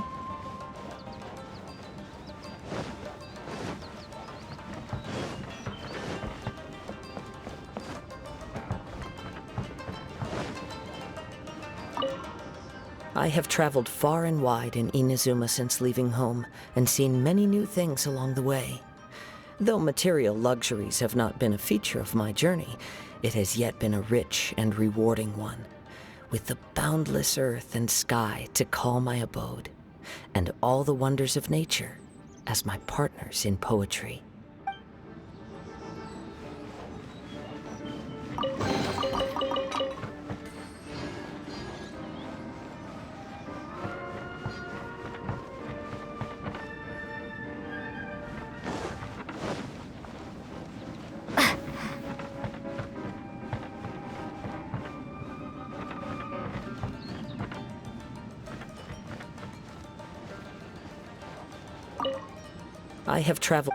I have traveled far and wide in Inazuma since leaving home, and seen many new things along the way. Though material luxuries have not been a feature of my journey, it has yet been a rich and rewarding one, with the boundless earth and sky to call my abode, and all the wonders of nature as my partners in poetry. I have traveled.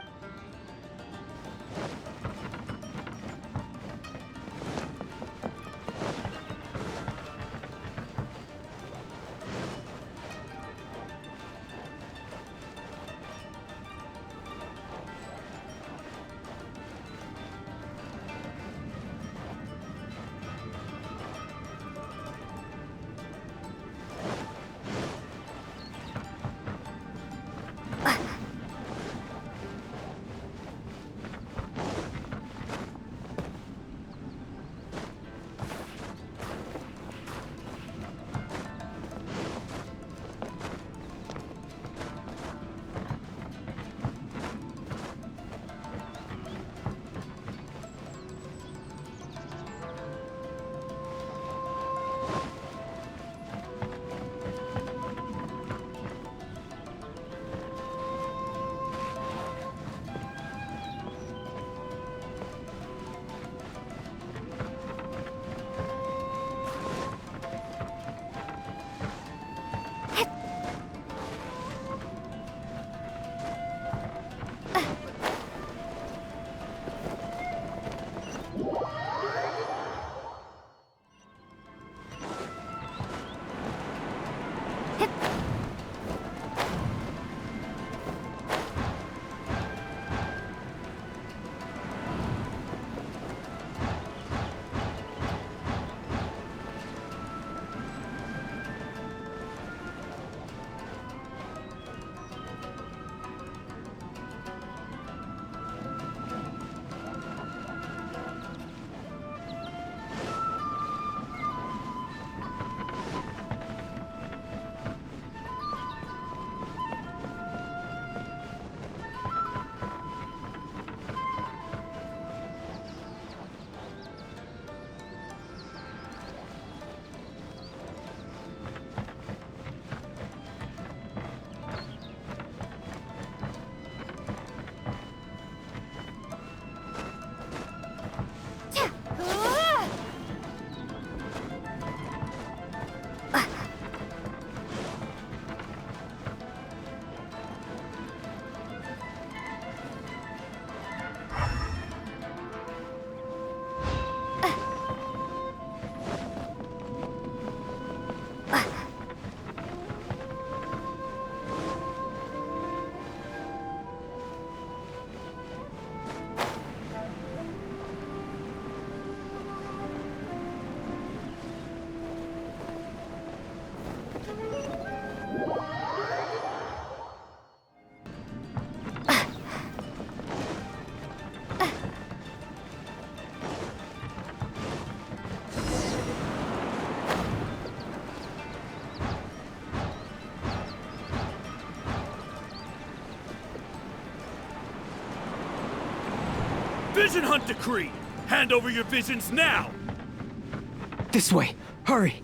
Vision Hunt Decree! Hand over your visions now! This way! Hurry!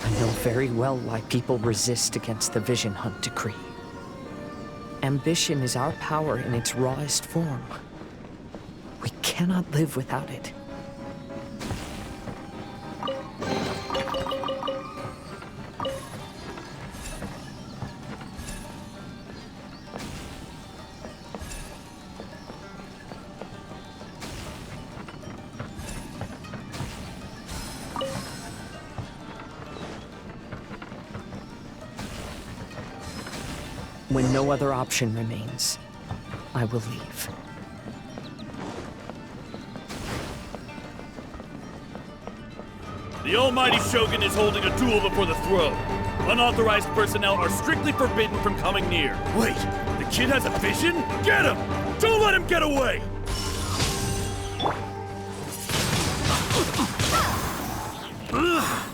I know very well why people resist against the Vision Hunt Decree. Ambition is our power in its rawest form. We cannot live without it. When no other option remains, I will leave. The Almighty Shogun is holding a duel before the throne. Unauthorized personnel are strictly forbidden from coming near. Wait, the kid has a vision? Get him! Don't let him get away! Ugh.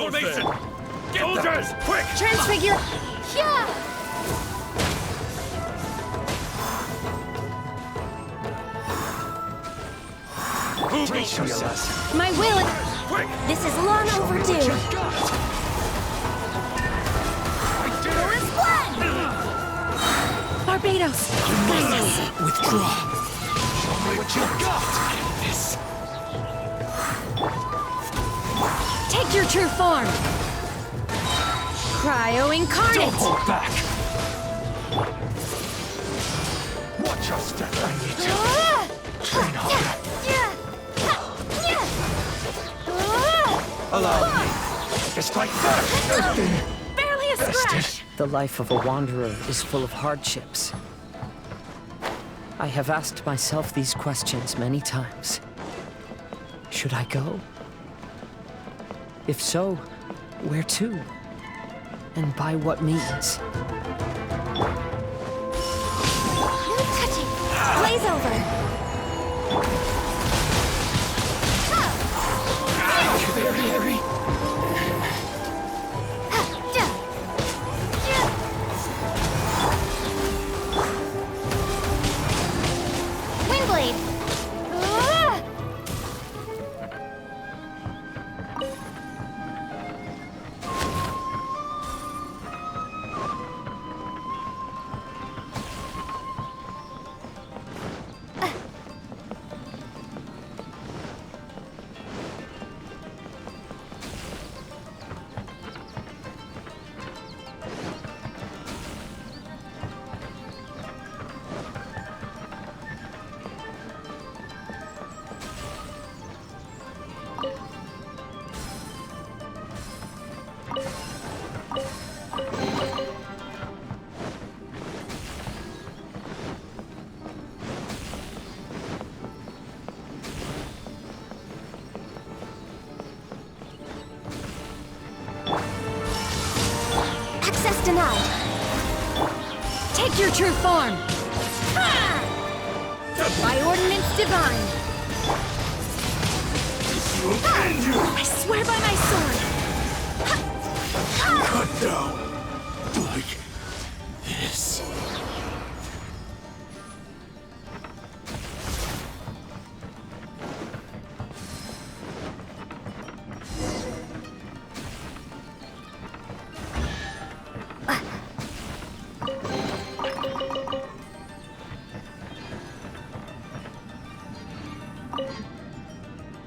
formation! Soldiers, quick! Transfigure. Yeah! Brace yourselves. My will. Quick! This is long overdue. Barbados. Withdraw. Show me what you got. Take your true form. Cryo incarnate. Don't hold back. Watch your step. I need to train harder. Allow me. Just like that. Barely a scratch. The life of a wanderer is full of hardships. I have asked myself these questions many times. Should I go? If so, where to? And by what means? No touching. Blaze over. Very. Windblade. Access denied. Take your true form. By ordinance divine. I swear by my sword. Cut down. Like this.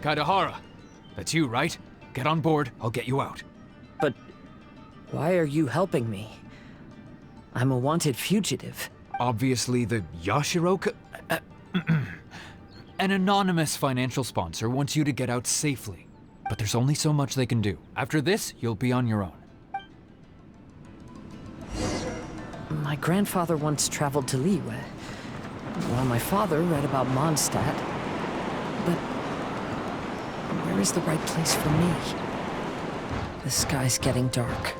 Kaidahara, that's you, right? Get on board, I'll get you out. But why are you helping me? I'm a wanted fugitive. Obviously the Yashiroka... An anonymous financial sponsor wants you to get out safely. But there's only so much they can do. After this, you'll be on your own. My grandfather once traveled to Liyue, while my father read about Mondstadt. But where is the right place for me? The sky's getting dark.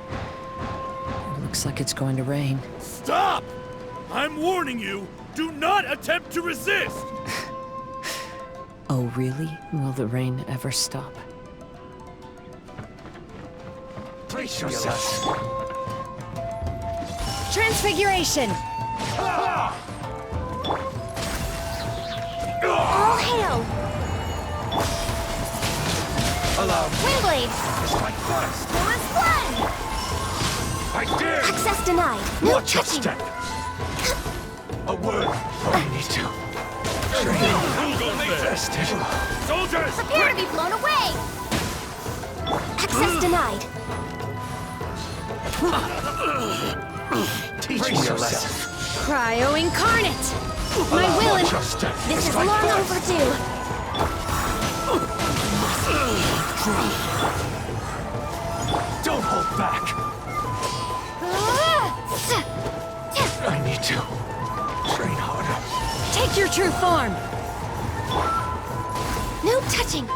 It looks like it's going to rain. Stop! I'm warning you, do not attempt to resist! Oh, really? Will the rain ever stop? Brace yourself. Transfiguration. All hail. Allow me. Windblade. Just like first. Forest blood. I dare. Access denied. No Watch your touching. step. A word. I need to. Invested. Soldiers! Prepare to be blown away. Access denied. Teach me your lesson. Cryo incarnate. My will and... This is long overdue. Don't hold back. I need to train harder. Take your true form. No touching.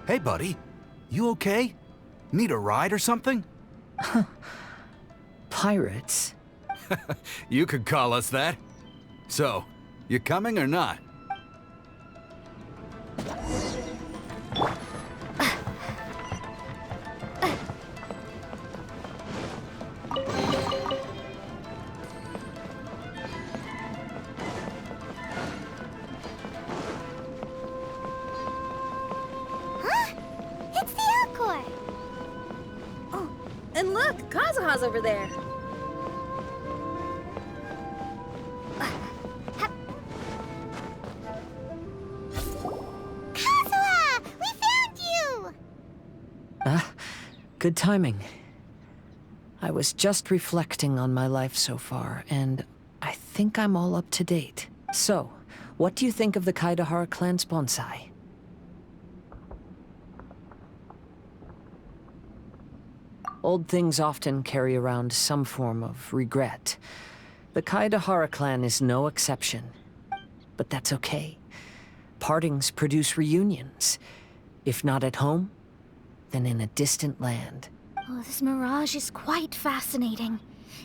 Hey, buddy. You okay? Need a ride or something? Pirates? You could call us that. So, you coming or not? Oz over there. Kazuha! We found you! Good timing. I was just reflecting on my life so far, and I think I'm all up to date. So, what do you think of the Kaidahara clan's bonsai? Old things often carry around some form of regret. The Kaidahara clan is no exception. But that's okay. Partings produce reunions. If not at home, then in a distant land. Oh, this mirage is quite fascinating.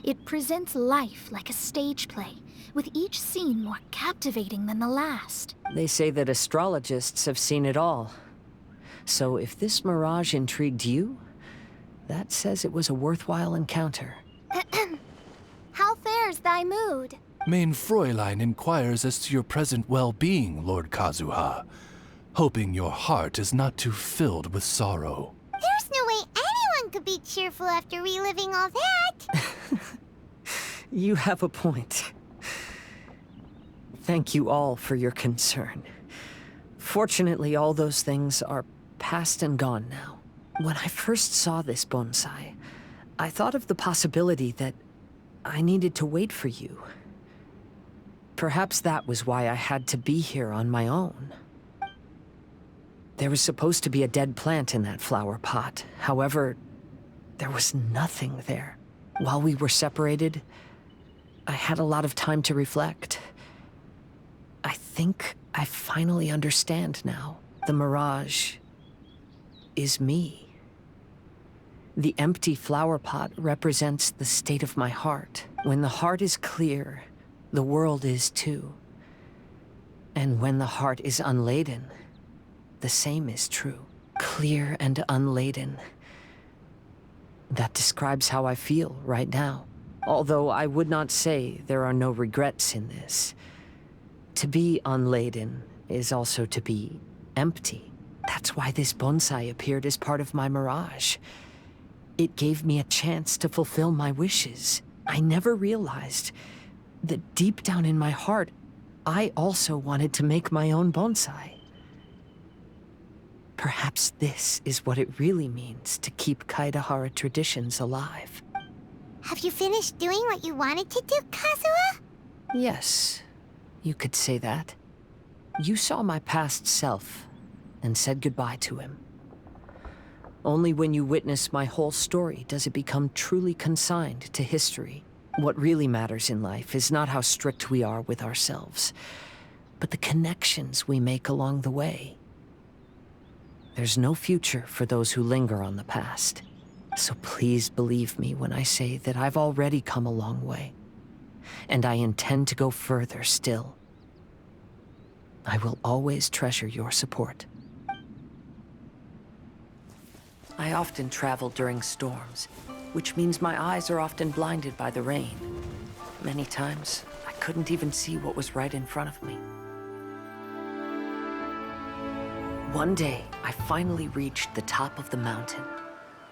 It presents life like a stage play, with each scene more captivating than the last. They say that astrologists have seen it all. So if this mirage intrigued you, that says it was a worthwhile encounter. How fares thy mood? Main Fräulein inquires as to your present well-being, Lord Kazuha, hoping your heart is not too filled with sorrow. There's no way anyone could be cheerful after reliving all that. You have a point. Thank you all for your concern. Fortunately, all those things are past and gone now. When I first saw this bonsai, I thought of the possibility that I needed to wait for you. Perhaps that was why I had to be here on my own. There was supposed to be a dead plant in that flower pot. However, there was nothing there. While we were separated, I had a lot of time to reflect. I think I finally understand now. The mirage is me. The empty flower pot represents the state of my heart. When the heart is clear, the world is too. And when the heart is unladen, the same is true. Clear and unladen. That describes how I feel right now. Although I would not say there are no regrets in this. To be unladen is also to be empty. That's why this bonsai appeared as part of my mirage. It gave me a chance to fulfill my wishes. I never realized that deep down in my heart, I also wanted to make my own bonsai. Perhaps this is what it really means to keep Kaidahara traditions alive. Have you finished doing what you wanted to do, Kazuha? Yes, you could say that. You saw my past self and said goodbye to him. Only when you witness my whole story does it become truly consigned to history. What really matters in life is not how strict we are with ourselves, but the connections we make along the way. There's no future for those who linger on the past. So please believe me when I say that I've already come a long way, and I intend to go further still. I will always treasure your support. I often travel during storms, which means my eyes are often blinded by the rain. Many times, I couldn't even see what was right in front of me. One day, I finally reached the top of the mountain.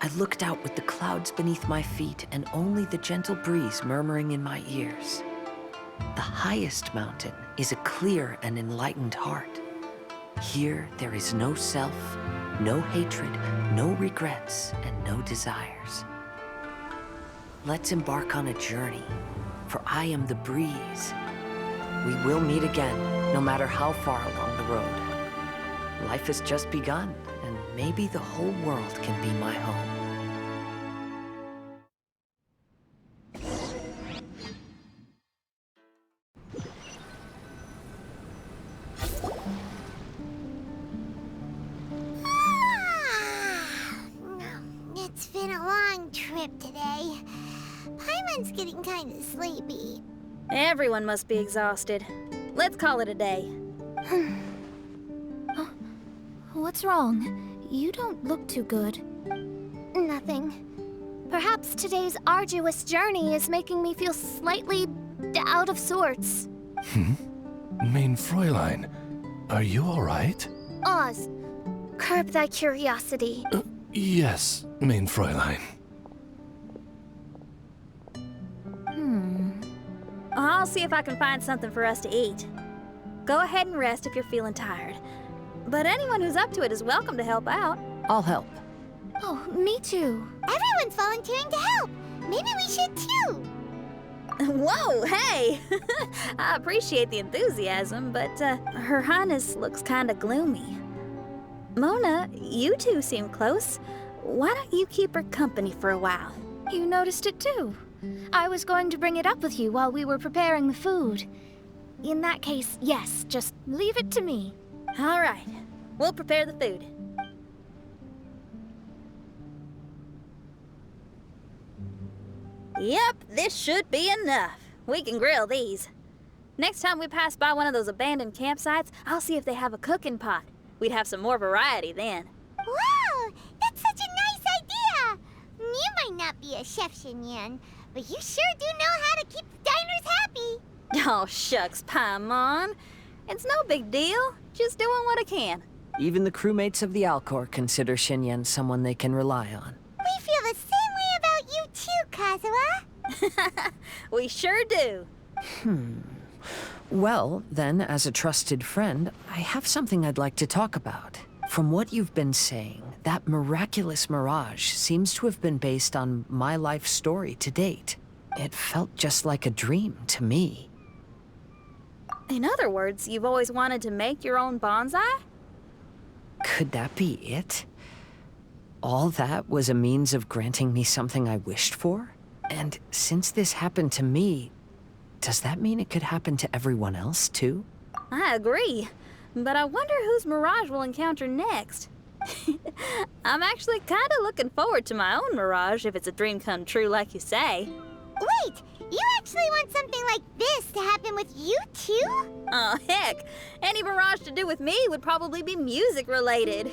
I looked out with the clouds beneath my feet and only the gentle breeze murmuring in my ears. The highest mountain is a clear and enlightened heart. Here, there is no self, no hatred, no regrets, and no desires. Let's embark on a journey, for I am the breeze. We will meet again, no matter how far along the road. Life has just begun, and maybe the whole world can be my home. It's been a long trip today. Paimon's getting kind of sleepy. Everyone must be exhausted. Let's call it a day. What's wrong? You don't look too good. Nothing. Perhaps today's arduous journey is making me feel slightly out of sorts. Main Fräulein, are you all right? Oz, curb thy curiosity. Yes, Main Fräulein. I'll see if I can find something for us to eat. Go ahead and rest if you're feeling tired. But anyone who's up to it is welcome to help out. I'll help. Oh, me too. Everyone's volunteering to help. Maybe we should too. Whoa, hey! I appreciate the enthusiasm, but Her Highness looks kinda gloomy. Mona, you two seem close. Why don't you keep her company for a while? You noticed it too. I was going to bring it up with you while we were preparing the food. In that case, yes, just leave it to me. All right, we'll prepare the food. Yep, this should be enough. We can grill these. Next time we pass by one of those abandoned campsites, I'll see if they have a cooking pot. We'd have some more variety then. Wow, that's such a nice idea. You might not be a chef, Xinyan, but you sure do know how to keep the diners happy. Oh, shucks, Paimon. It's no big deal. Just doing what I can. Even the crewmates of the Alcor consider Xinyan someone they can rely on. We feel the same way about you too, Kazuha. We sure do. Well, then, as a trusted friend, I have something I'd like to talk about. From what you've been saying, that miraculous mirage seems to have been based on my life story to date. It felt just like a dream to me. In other words, you've always wanted to make your own bonsai? Could that be it? All that was a means of granting me something I wished for? And since this happened to me, does that mean it could happen to everyone else, too? I agree, but I wonder whose mirage we'll encounter next. I'm actually kind of looking forward to my own mirage if it's a dream come true like you say. Wait, you actually want something like this to happen with you too? Oh, heck. Any mirage to do with me would probably be music-related.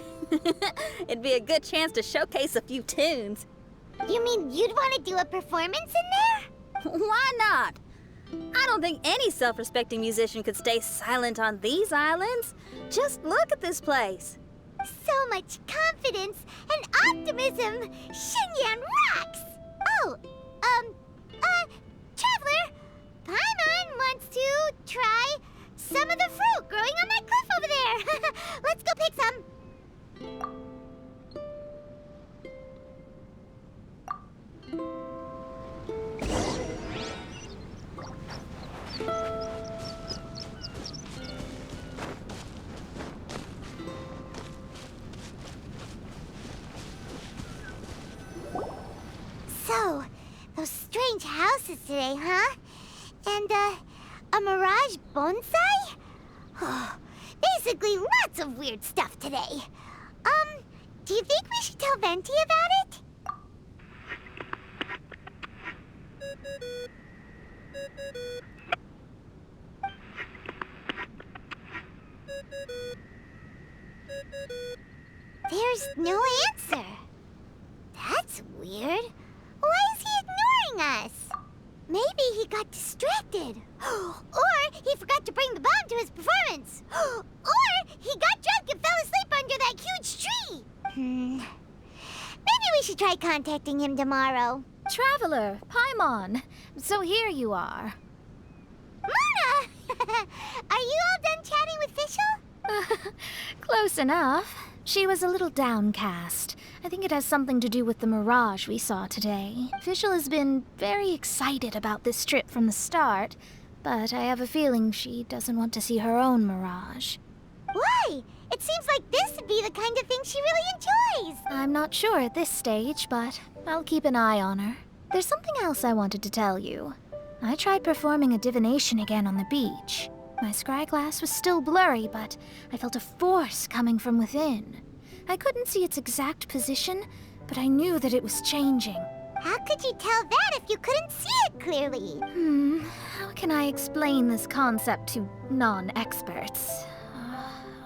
It'd be a good chance to showcase a few tunes. You mean you'd want to do a performance in there? Why not? I don't think any self-respecting musician could stay silent on these islands. Just look at this place. So much confidence and optimism. Xinyan rocks! Oh, Traveler, Paimon wants to try some of the fruit growing on that cliff over there. Let's go pick some. So, those strange houses today, huh? And, a mirage bonsai? Oh, basically lots of weird stuff today. Do you think we should tell Venti about it? There's no answer. That's weird. Why is he ignoring us? Maybe he got distracted. Or he forgot to bring the bomb to his performance. Or he got drunk and fell asleep under that huge tree. Maybe we should try contacting him tomorrow. Traveler, Paimon. So here you are. Mona! Are you all done chatting with Fischl? Close enough. She was a little downcast. I think it has something to do with the mirage we saw today. Fischl has been very excited about this trip from the start, but I have a feeling she doesn't want to see her own mirage. Why? It seems like this would be the kind of thing she really enjoys. I'm not sure at this stage, but I'll keep an eye on her. There's something else I wanted to tell you. I tried performing a divination again on the beach. My scryglass was still blurry, but I felt a force coming from within. I couldn't see its exact position, but I knew that it was changing. How could you tell that if you couldn't see it clearly? How can I explain this concept to non-experts?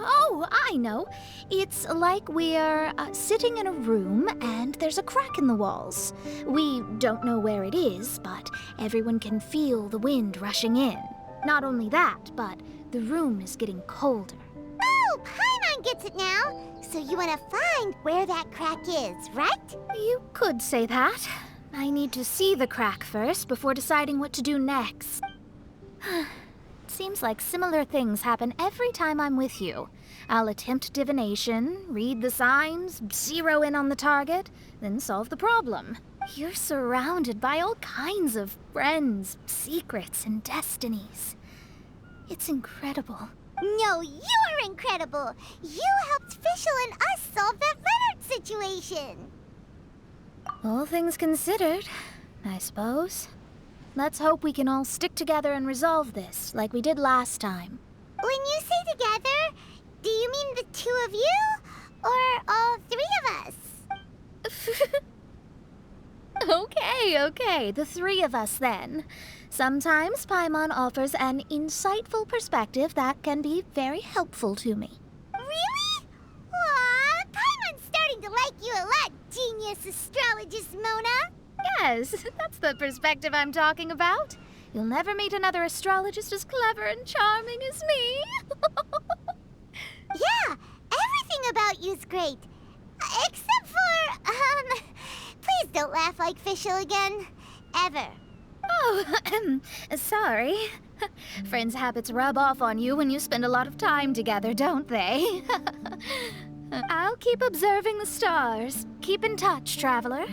Oh, I know. It's like we're sitting in a room and there's a crack in the walls. We don't know where it is, but everyone can feel the wind rushing in. Not only that, but the room is getting colder. Oh, Paimon gets it now. So you want to find where that crack is, right? You could say that. I need to see the crack first before deciding what to do next. Seems like similar things happen every time I'm with you. I'll attempt divination, read the signs, zero in on the target, then solve the problem. You're surrounded by all kinds of friends, secrets, and destinies. It's incredible. No, you're incredible! You helped Fischl and us solve that Leonard situation! All things considered, I suppose. Let's hope we can all stick together and resolve this, like we did last time. When you say together, do you mean the two of you? Or all three of us? Okay, the three of us then. Sometimes Paimon offers an insightful perspective that can be very helpful to me. Really? Aw, Paimon's starting to like you a lot, genius astrologist Mona. Yes, that's the perspective I'm talking about. You'll never meet another astrologist as clever and charming as me. Yeah, everything about you's great. Except for, please don't laugh like Fischl again. Ever. Oh, sorry. Friends' habits rub off on you when you spend a lot of time together, don't they? I'll keep observing the stars. Keep in touch, traveler.